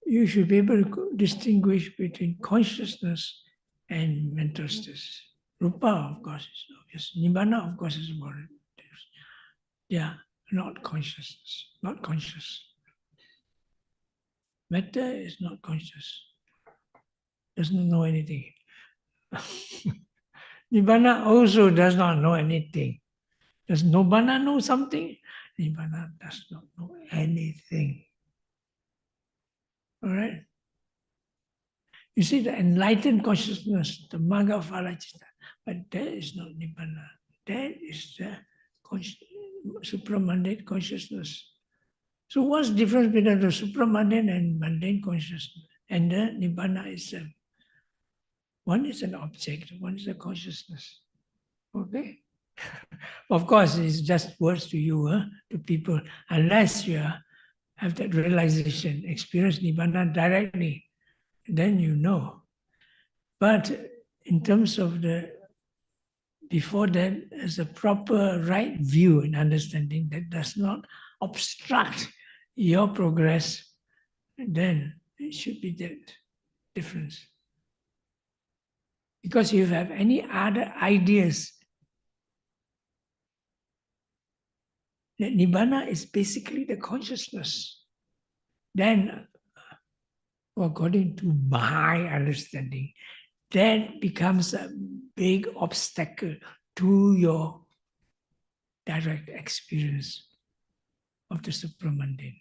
You should be able to distinguish between consciousness and mental states. Rupa, of course, is obvious. Nibbana, of course, is more. They are not consciousness, not conscious. Metta is not conscious, doesn't know anything. Nibbana also does not know anything. Does Nibbana know something? Nibbana does not know anything. All right? You see, the enlightened consciousness, the Magga Phala Citta, but that is not Nibbana. That is the supramundane consciousness. So what's the difference between the supramundane and mundane consciousness and the Nibbana itself? One is an object, one is a consciousness. Okay? Of course, it's just words to you, to people, unless you have that realization, experience Nibbana directly, then you know. But in terms of before that, as a proper right view and understanding that does not obstruct your progress, then it should be that difference. Because if you have any other ideas, that Nibbana is basically the consciousness, then according to my understanding, that becomes a big obstacle to your direct experience of the supramundane.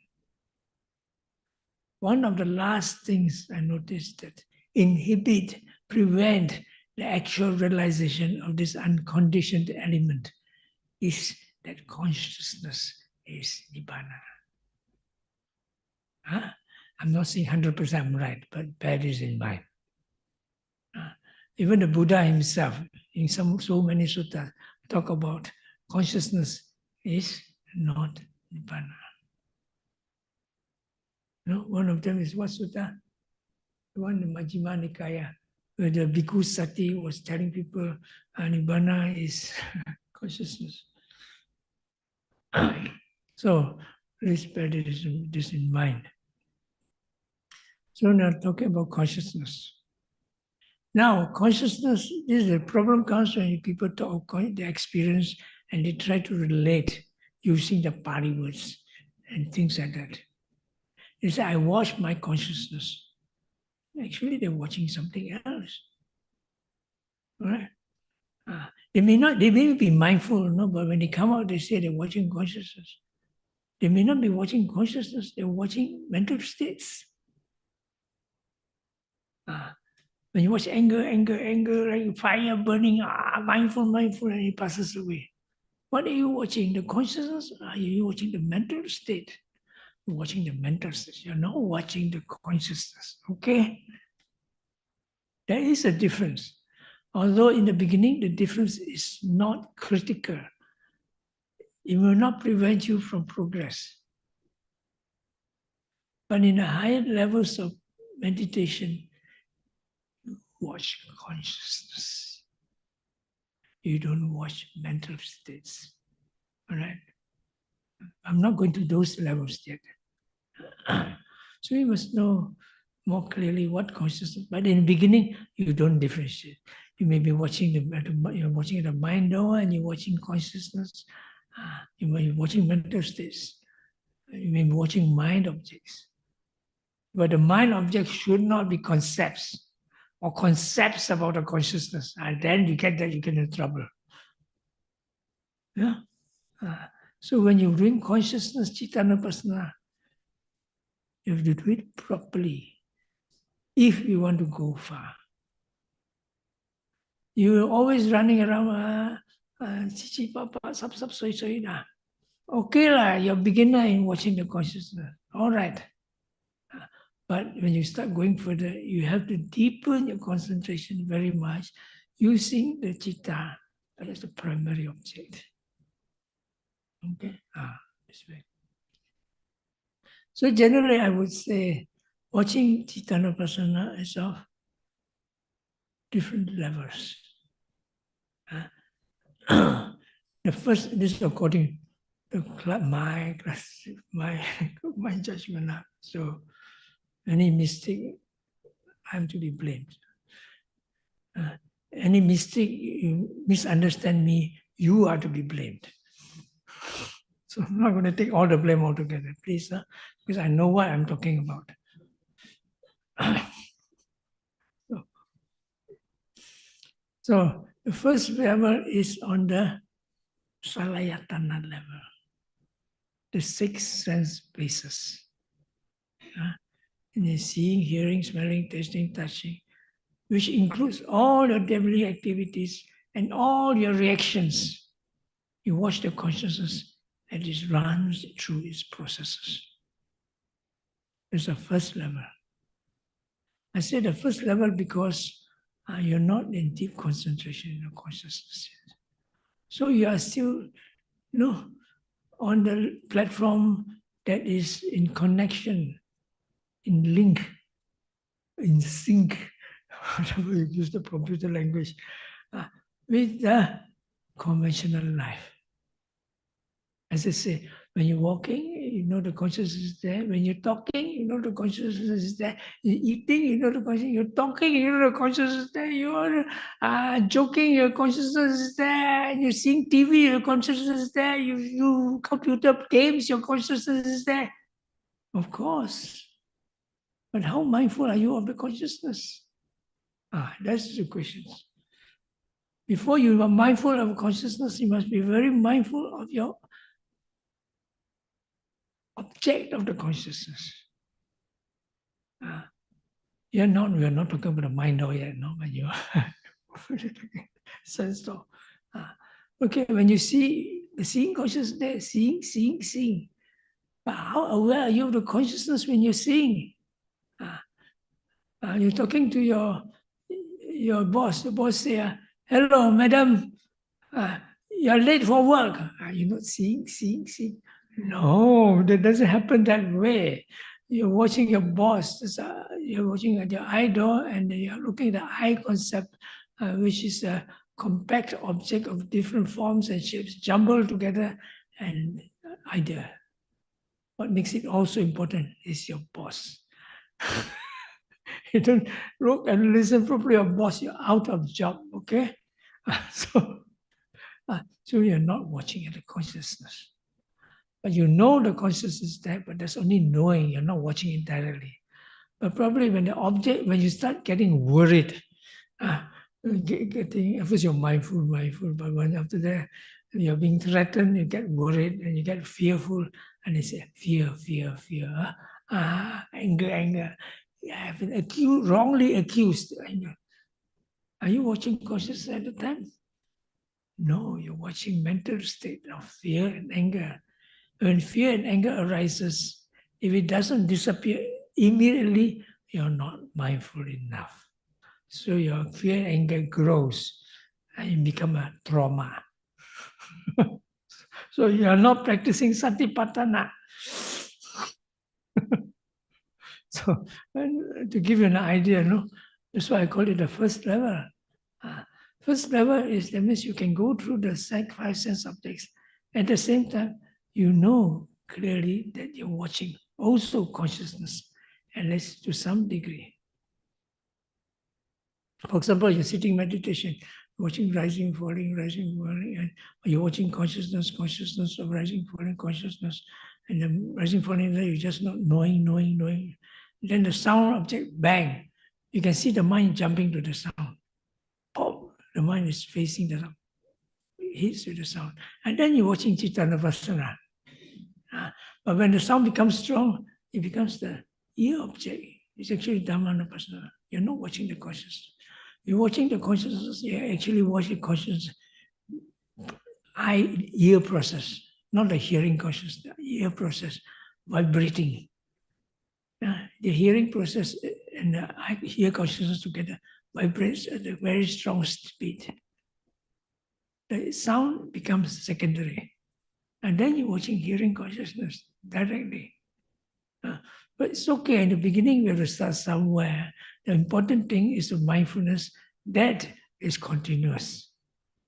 One of the last things I noticed that inhibit, prevent the actual realization of this unconditioned element is that consciousness is Nibbana. Huh? I'm not saying 100% I'm right, but bear this in mind. Even the Buddha himself, in so many suttas, talk about consciousness is not Nibbana. No, one of them is what sutta? The one in Majjhima Nikaya, where the Bhikkhu Sati was telling people Nibbana is consciousness. So please bear this in mind. So now talking about consciousness. Now, consciousness, the problem comes when people talk their experience and they try to relate using the Pali words and things like that. They say, I watch my consciousness. Actually, they're watching something else. All right? They may be mindful, no, but when they come out, they say they're watching consciousness. They may not be watching consciousness, they're watching mental states. When you watch anger, like fire burning, mindful, and it passes away. What are you watching? The consciousness? Are you watching the mental state? You're watching the mental state. You're not watching the consciousness. Okay? There is a difference. Although in the beginning, the difference is not critical. It will not prevent you from progress. But in the higher levels of meditation, you watch consciousness. You don't watch mental states. All right? I'm not going to those levels yet. So you must know more clearly what consciousness. But in the beginning, you don't differentiate. You may be watching you're watching the mind door, and you're watching consciousness. You may be watching mental states. You may be watching mind objects. But the mind objects should not be concepts or concepts about the consciousness. And then you get in trouble. Yeah. So when you bring consciousness, Cittanupassana, you have to do it properly if you want to go far. You're always running around, chichi papa, sap soy soy na. Okay lah, you're beginner in watching the consciousness. All right. But when you start going further, you have to deepen your concentration very much using the citta as the primary object. Okay? This way. So generally, I would say watching Satipaṭṭhāna is of different levels. The first, this is according to my my judgment. So any mistake, I'm to be blamed. Any mistake, you misunderstand me, you are to be blamed. So I'm not going to take all the blame altogether, please, because I know what I'm talking about. So the first level is on the Salayatana level, the six sense bases. In seeing, hearing, smelling, tasting, touching, which includes all your daily activities and all your reactions. You watch the consciousness and it runs through its processes. It's the first level. I say the first level because you're not in deep concentration in the consciousness. So you are still, on the platform that is in connection, in link, in sync, whatever you use the computer language, with the conventional life. As I say, when you're walking, you know the consciousness is there. When you're talking, you know the consciousness is there. You're eating, you know the consciousness. You're talking, you know the consciousness is there. You're joking, your consciousness is there. You're seeing TV, your consciousness is there. You computer games, your consciousness is there. Of course. But how mindful are you of the consciousness? That's the question. Before you are mindful of consciousness, you must be very mindful of your object of the consciousness. We are not talking about the mind now yet, no, but you sense though. Okay, when you see the seeing consciousness there, seeing. But how aware are you of the consciousness when you're seeing? You're talking to your boss. The boss say, "Hello, madam, you're late for work." You're not seeing. No, that doesn't happen that way. You're watching your boss, you're watching at your idol, and you're looking at the eye concept, which is a compact object of different forms and shapes jumbled together and idea. What makes it also important is your boss. You don't look and listen properly, your boss, you're out of job, okay? So you're not watching at the consciousness. But you know the consciousness is there, but that's only knowing, you're not watching it directly. But probably when when you start getting worried, at first you're mindful, but when after that you're being threatened, you get worried and you get fearful, and they say, fear. Anger. You have been wrongly accused. Anger. Are you watching consciousness at the time? No, you're watching mental state of fear and anger. When fear and anger arises, if it doesn't disappear immediately, you're not mindful enough. So your fear and anger grows and you become a trauma. So you are not practicing Satipaṭṭhāna. So to give you an idea, that's why I call it the first level. First level is, that means you can go through the five sense objects. At the same time, you know clearly that you're watching also consciousness, at least to some degree. For example, you're sitting meditation, watching rising, falling, and you're watching consciousness of rising, falling, consciousness, and the rising, falling, you're just not knowing. Then the sound object, bang, you can see the mind jumping to the sound. Pop, the mind is facing the sound, hits with the sound. And then you're watching Satipaṭṭhāna. But when the sound becomes strong, it becomes the ear object. It's actually Dhammanupassana. You're not watching the consciousness. You're watching the consciousness, you're actually watching consciousness, ear process, not the hearing consciousness, the ear process, vibrating. The hearing process and the ear consciousness together vibrates at a very strong speed. The sound becomes secondary. And then you're watching hearing consciousness directly. But it's okay. In the beginning, we have to start somewhere. The important thing is the mindfulness that is continuous.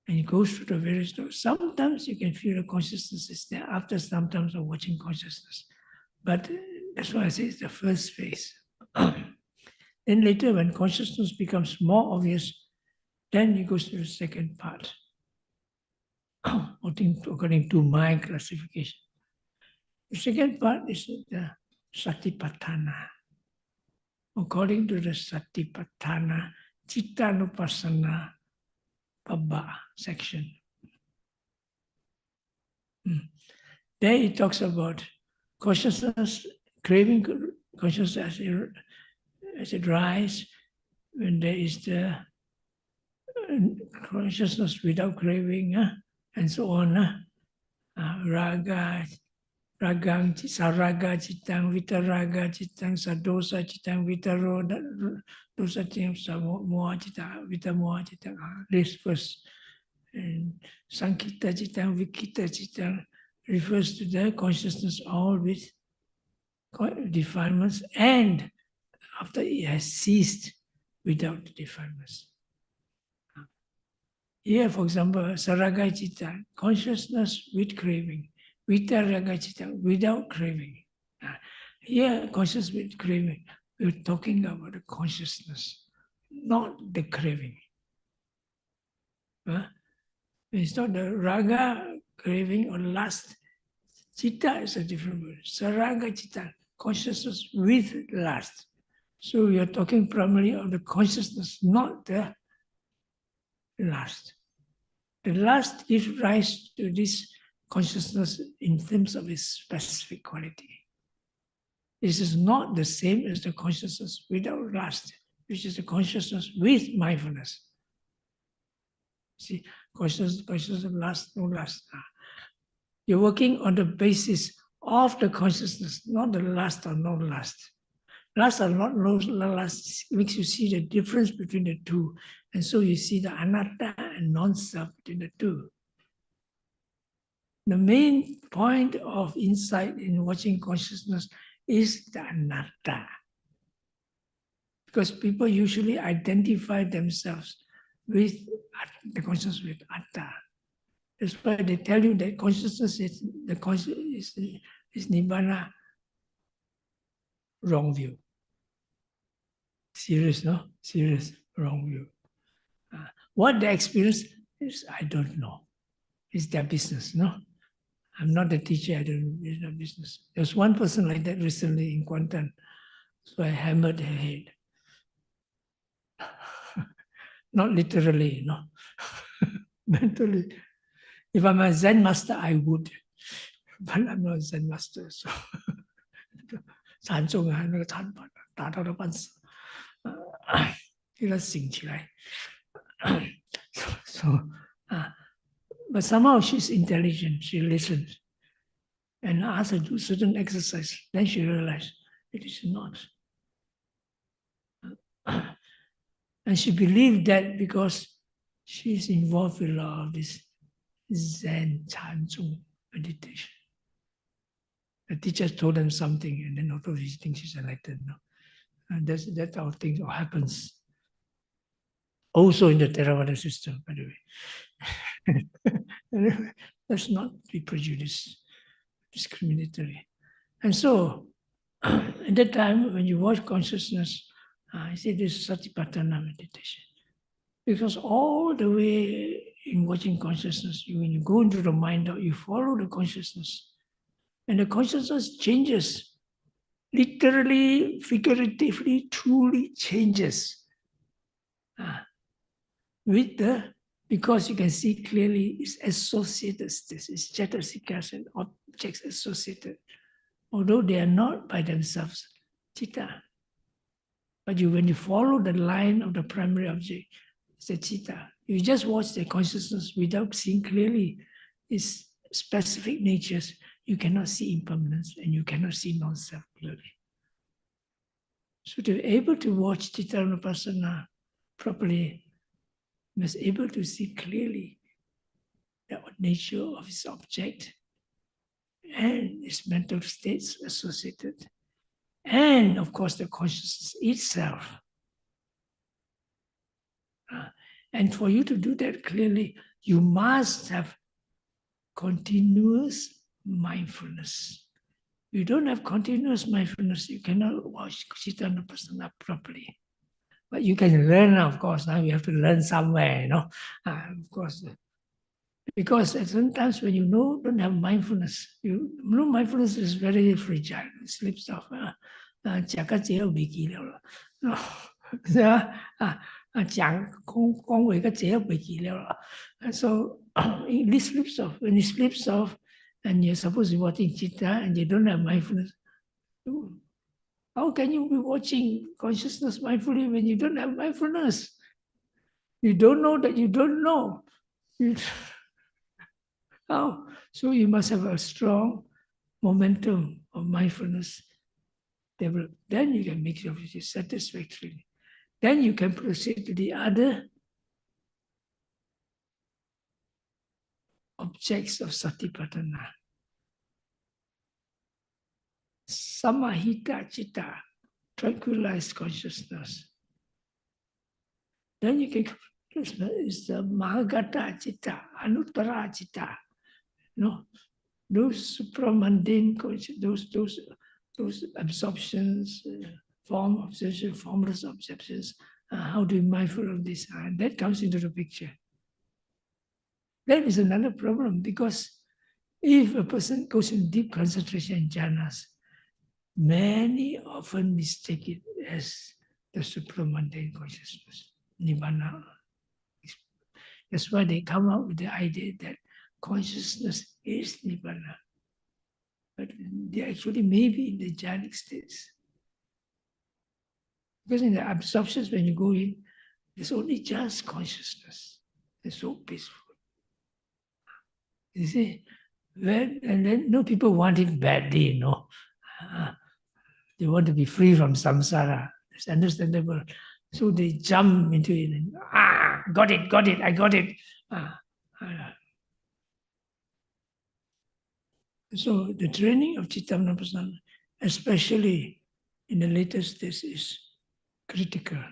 And it goes through the various doors. Sometimes you can feel the consciousness is there after sometimes of watching consciousness. But that's why I say it's the first phase. Then later, when consciousness becomes more obvious, then it goes to the second part, according to my classification. The second part is the Satipaṭṭhāna. According to the Satipaṭṭhāna, Cittanupassana Pabba section. There it talks about consciousness, craving consciousness as it rises, when there is the consciousness without craving, and so on. Raga, ragang, saraga cittang, vitaraga cittang, sadosa cittang, vitaro, dosa cittang, moha cittang, vitamoha cittang. This first. And sankita cittang, vikita cittang refers to the consciousness all with defilements, and after it has ceased without defilements. Here, for example, saraga citta, consciousness with craving. Vitaraga citta, without craving. Here, consciousness with craving. We're talking about the consciousness, not the craving. It's not the raga, craving, or lust. Citta is a different word. Saraga citta, consciousness with lust. So we are talking primarily of the consciousness, not the lust. The lust gives rise to this consciousness in terms of its specific quality. This is not the same as the consciousness without lust, which is the consciousness with mindfulness. See, consciousness of lust, no lust. You're working on the basis of the consciousness, not the lust or no lust. Lust or not no lust makes you see the difference between the two. And so you see the anatta and non-self between the two. The main point of insight in watching consciousness is the anatta. Because people usually identify themselves with the consciousness with atta. That's why they tell you that consciousness is nibbana. Wrong view. Serious, no? Serious, wrong view. What they experience is, I don't know. It's their business, no? I'm not a teacher, I don't know, it's their business. There's one person like that recently in Kuantan, so I hammered her head. Not literally, no. Mentally. If I'm a Zen master, I would. But I'm not a Zen master, so. But somehow she's intelligent, she listened. And I asked her to do certain exercise. Then she realized it is not. And she believed that because she's involved with a lot of this Zen Chanzhong meditation. The teacher told them something, and then although she thinks she's enlightened. No? And that's how things happens. Also in the Theravada system, by the way. Anyway, let's not be prejudiced, discriminatory. And so, at that time, when you watch consciousness, I say this is Satipaṭṭhāna meditation. Because all the way in watching consciousness, when you go into the mind, you follow the consciousness. And the consciousness changes. Literally, figuratively, truly changes. Because you can see clearly it's associated, it's cetasikas and objects associated. Although they are not by themselves, citta. But when you follow the line of the primary object, it's the citta. You just watch the consciousness without seeing clearly its specific natures. You cannot see impermanence and you cannot see non-self clearly. So to be able to watch Cittanupassana properly, you must be able to see clearly the nature of its object and its mental states associated. and of course the consciousness itself. And for you to do that clearly, you must have continuous mindfulness. You don't have continuous mindfulness, you cannot watch Satipaṭṭhāna properly. But you can learn, of course. Now you have to learn somewhere, of course. Because at sometimes when you don't have mindfulness, mindfulness is very fragile. It slips off. So it slips off. When it slips off, and you're supposed to be watching chitta, and you don't have mindfulness, how can you be watching consciousness mindfully when you don't have mindfulness? You don't know that you don't know. How? So you must have a strong momentum of mindfulness develop. Then you can make your vision satisfactorily. Then you can proceed to the other objects of Satipaṭṭhāna. Samahita citta, tranquilized consciousness. Then you can, it's the Mahagata citta, Anuttara citta. Those supramundane consciousness, those absorptions, form obsession, formless obsessions, how to be mindful of this, and that comes into the picture. That is another problem, because if a person goes in deep concentration in jhanas, many often mistake it as the supramundane consciousness, nibbana. That's why they come up with the idea that consciousness is nibbana. But they actually may be in the jhanic states. Because in the absorptions, when you go in, there's only just consciousness. It's so peaceful. You see? And then people want it badly, They want to be free from samsara. It's understandable. So they jump into it and, got it, I got it. So the training of Citta-Vipassana, especially in the later stage, is critical.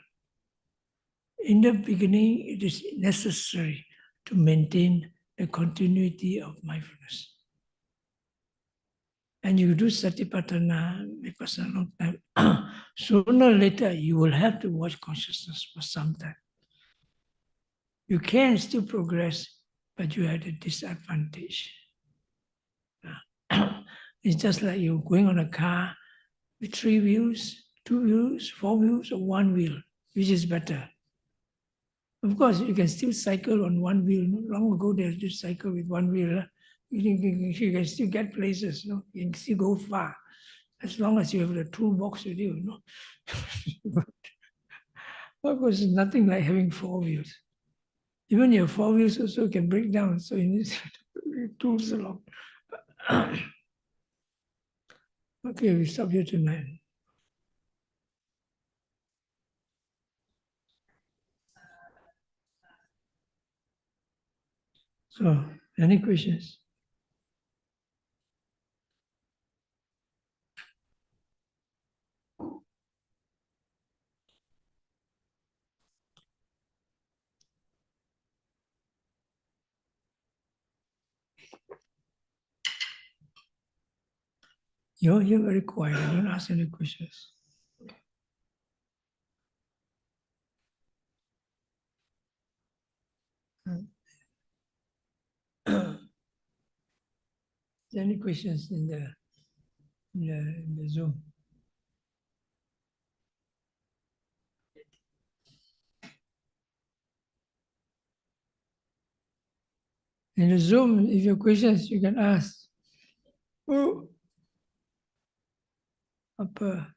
In the beginning, it is necessary to maintain the continuity of mindfulness. And you do Satipaṭṭhāna, Vipassana long time. Sooner or later, you will have to watch consciousness for some time. You can still progress, but you have a disadvantage. It's just like you're going on a car with 3 wheels, 2 wheels, 4 wheels, or 1 wheel. Which is better? Of course, you can still cycle on 1 wheel. Long ago, they just cycle with 1 wheel. You can still get places. You can still go far, as long as you have the toolbox with you. But of course, it's nothing like having 4 wheels. Even your 4 wheels also can break down, so you need tools along. Okay, we stop here tonight. So, any questions? You're very quiet. I don't ask any questions. Any questions in the Zoom? In the Zoom, if you have questions, you can ask. Oh, upper.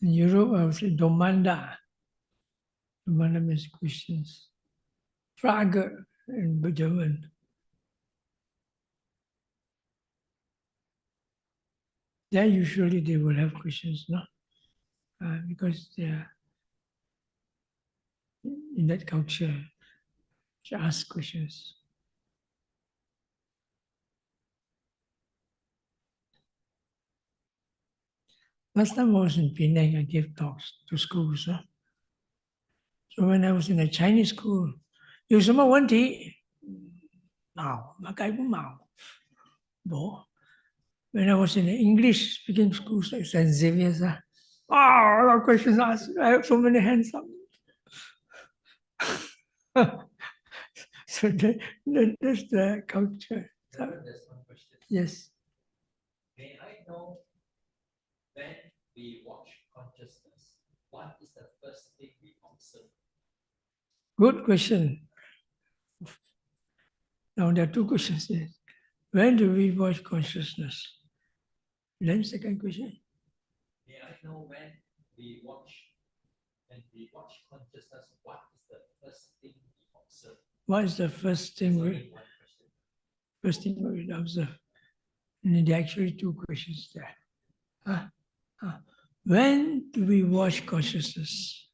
In Europe, I would say domanda. Domanda means questions. Frage in German. There usually they will have questions, no? Because they are in that culture to ask questions. Last time I was in Penang, I gave talks to schools. So when I was in a Chinese school, 有什么问题？冇，乜解都冇。冇。When I was in an English speaking school, like St. Xavier's, a lot of questions asked. I have so many hands up. So that's the culture. There's one question. Yes. May I know when we watch consciousness, what is the first thing we observe? Good question. Now there are two questions here. When do we watch consciousness? Then second question. May I know when we watch consciousness, what is the first thing we observe? What is the first thing we observe? And there are actually two questions there. When do we watch consciousness?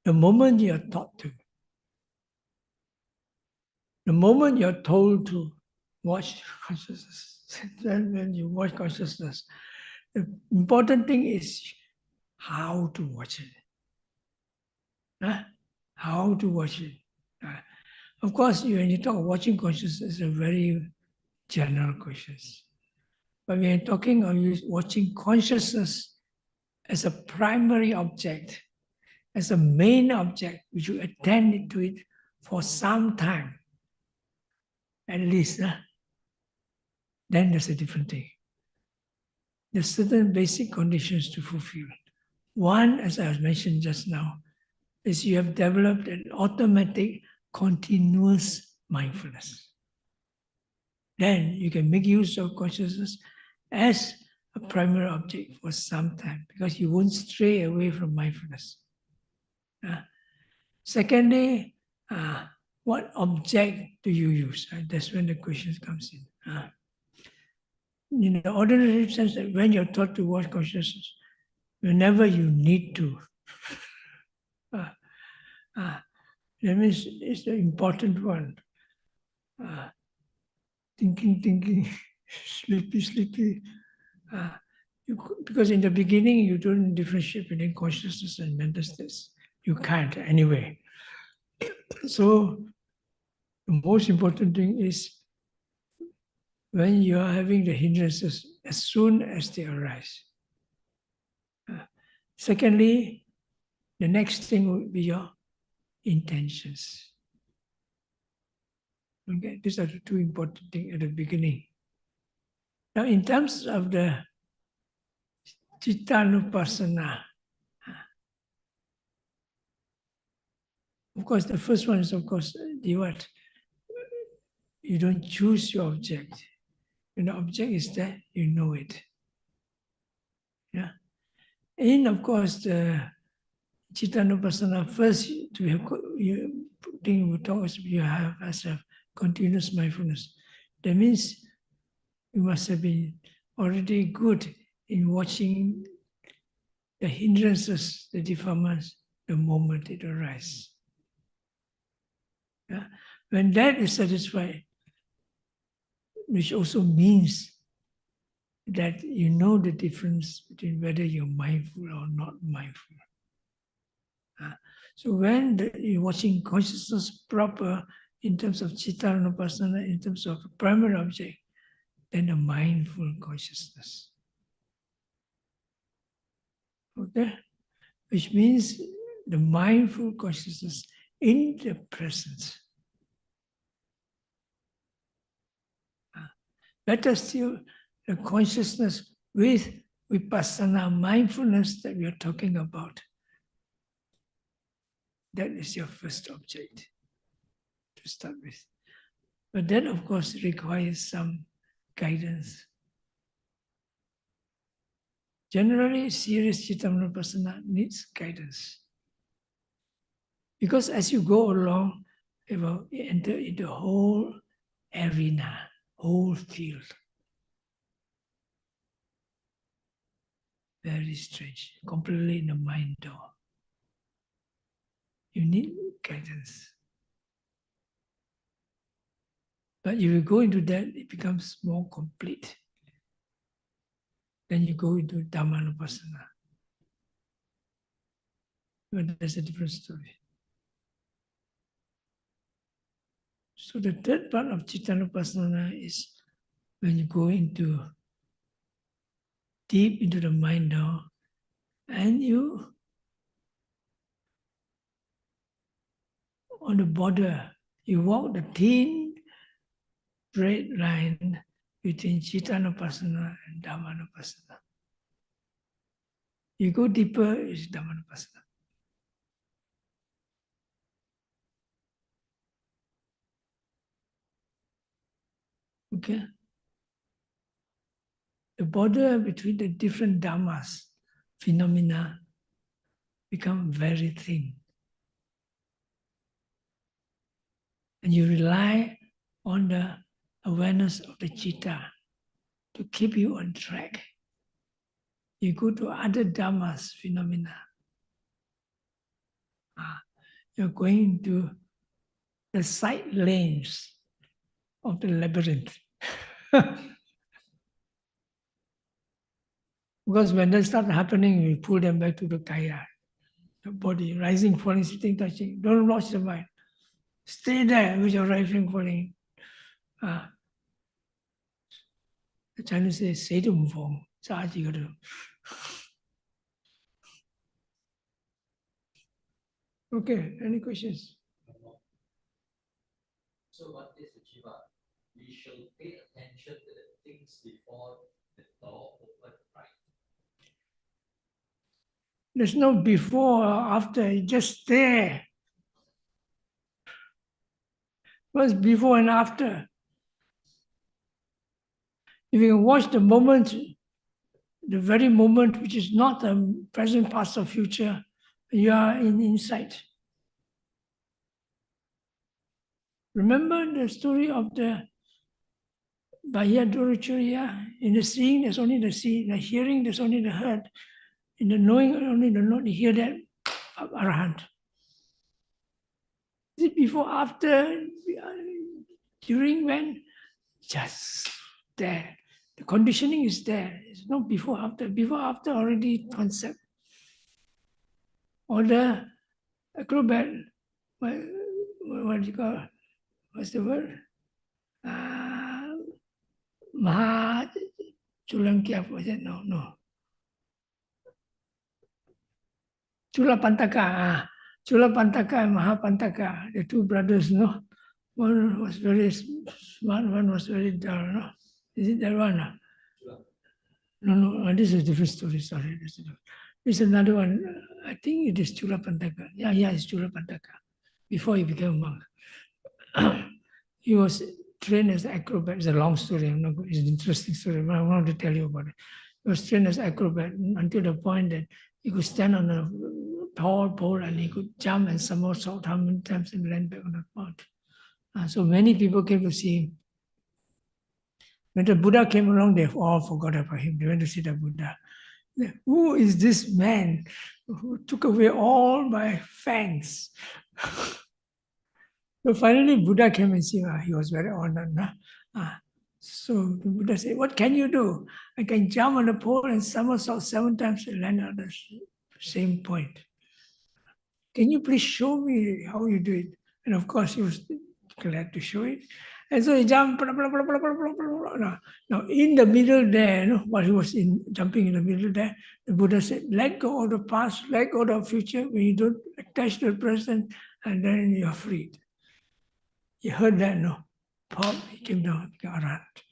The moment you are taught to. The moment you're told to watch consciousness, then when you watch consciousness, the important thing is how to watch it. How to watch it. Of course, when you talk of watching consciousness, it's a very general question. But when you're talking of watching consciousness as a primary object, as a main object, which you attend to it for some time, at least, then there's a different thing. There's certain basic conditions to fulfill. One, as I mentioned just now, is you have developed an automatic, continuous mindfulness. Then you can make use of consciousness as a primary object for some time because you won't stray away from mindfulness. Secondly, what object do you use? That's when the question comes in. In the ordinary sense, that when you're taught to watch consciousness, whenever you need to, that means it's the important one. Thinking, sleepy. Because in the beginning, you don't differentiate between consciousness and mental states. You can't anyway. So the most important thing is when you are having the hindrances, as soon as they arise. Secondly, the next thing would be your intentions. Okay, these are the two important things at the beginning. Now, in terms of the Cittanupassana, of course, the first one is, of course, the what? You don't choose your object. When the object is there, you know it. Yeah. And of course, the Cittanupassana, first, you have as a continuous mindfulness. That means you must have been already good in watching the hindrances, the defilements, the moment it arises. Yeah? When that is satisfied, which also means that you know the difference between whether you're mindful or not mindful. So when you're watching consciousness proper in terms of Cittanupassana, in terms of primary object, then a mindful consciousness. Okay? Which means the mindful consciousness in the presence. Better still, the consciousness with vipassana mindfulness that we are talking about. That is your first object to start with. But that, of course, requires some guidance. Generally, serious Cittanupassana needs guidance. Because as you go along, it will enter into the whole arena, whole field. Very strange, completely in the mind door. you need guidance. But if you go into that, it becomes more complete. Then you go into Dhammanupassana. But that's a different story. So the third part of Cittanupassana is when you go into deep into the mind now, and you on the border, you walk the thin straight line between Cittanupassana and Dhammanupassana. You go deeper, it's Dhammanupassana. Okay? The border between the different dhammas, phenomena, become very thin. And you rely on the awareness of the citta to keep you on track. You go to other dhammas, phenomena. You're going to the side lanes of the labyrinth. Because when that starts happening, we pull them back to the kaya, the body, rising, falling, sitting, touching. Don't watch the mind. Stay there with your rising, falling. The Chinese say, say to move. Okay, any questions? So what is the Jiva? We shall pay attention to the things before the door open, right? There's no before or after, it's just there. What's before and after? If you can watch the moment, the very moment which is not the present, past, or future, you are in insight. Remember the story of the Bahya Duracharya? In the seeing, there's only the see. In the hearing, there's only the heard. In the knowing, only the not hear that Arahant. Is it before, after, during, when? Just there. The conditioning is there. It's not before, after. Before, after already concept. Or the acrobat, what do you call? What's the word? Maha Chulamkyap, was it? No. Chulapantaka. Chulapantaka and Mahapantaka, the two brothers, no? One was very smart, one was very dull, no? Is it that one? No, this is a different story, sorry. This is another one. I think it is Chulapantaka. Yeah, it's Chulapantaka. Before he became a monk. He was trained as an acrobat. It's a long story. It's an interesting story, but I want to tell you about it. He was trained as an acrobat until the point that he could stand on a tall pole and he could jump and somersault how many times and land back on the pole. So many people came to see him. When the Buddha came along, they all forgot about him. They went to see the Buddha. Who is this man who took away all my fangs? So finally, Buddha came and said, he was very honored. So the Buddha said, what can you do? I can jump on the pole and somersault 7 times and land on the same point. Can you please show me how you do it? And of course, he was glad to show it. And so he jumped. Blah, blah, blah, blah, blah, blah, blah, blah. Now, in the middle there, while he was jumping in the middle there, the Buddha said, let go of the past, let go of the future. When you don't attach to the present, and then you're freed. He heard that, no? Pop, he came down, became Arahant.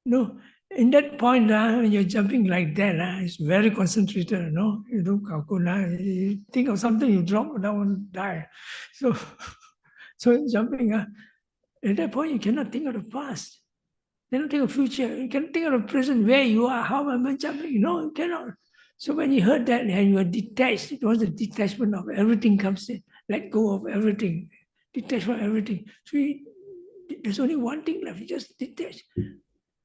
No, in that point, when you're jumping like that, it's very concentrated, no? You don't calculate, you think of something, you drop down, die. So jumping, at that point, you cannot think of the past. You cannot think of future. You cannot think of the present, where you are, how am I jumping? No, you cannot. So when you heard that and you were detached, it was the detachment of everything comes in. Let go of everything. Detach from everything. So there's only one thing left, you just detach.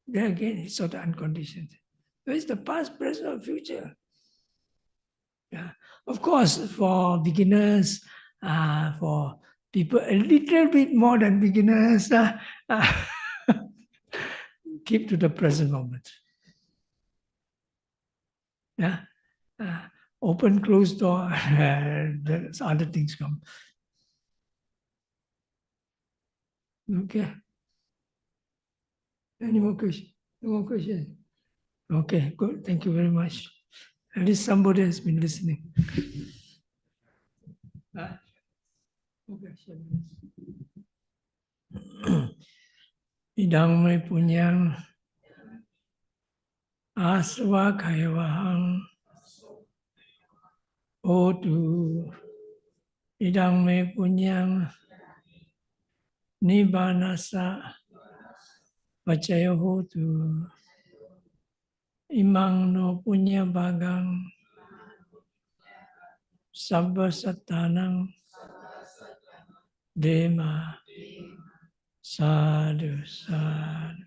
Then again, it's sort of unconditioned. Where is the past, present, or future? Yeah. Of course, for beginners, for people a little bit more than beginners, keep to the present moment. Yeah. Open, closed door, there's other things come. Okay. Any more questions? No more questions? Okay, good. Thank you very much. At least somebody has been listening. Okay, Idang may punyang aswa kayawahang otu. Idang may punyang nibanasa pacaya hotu. Imang no punya bagang sabba satanang dema sadhu sadhu.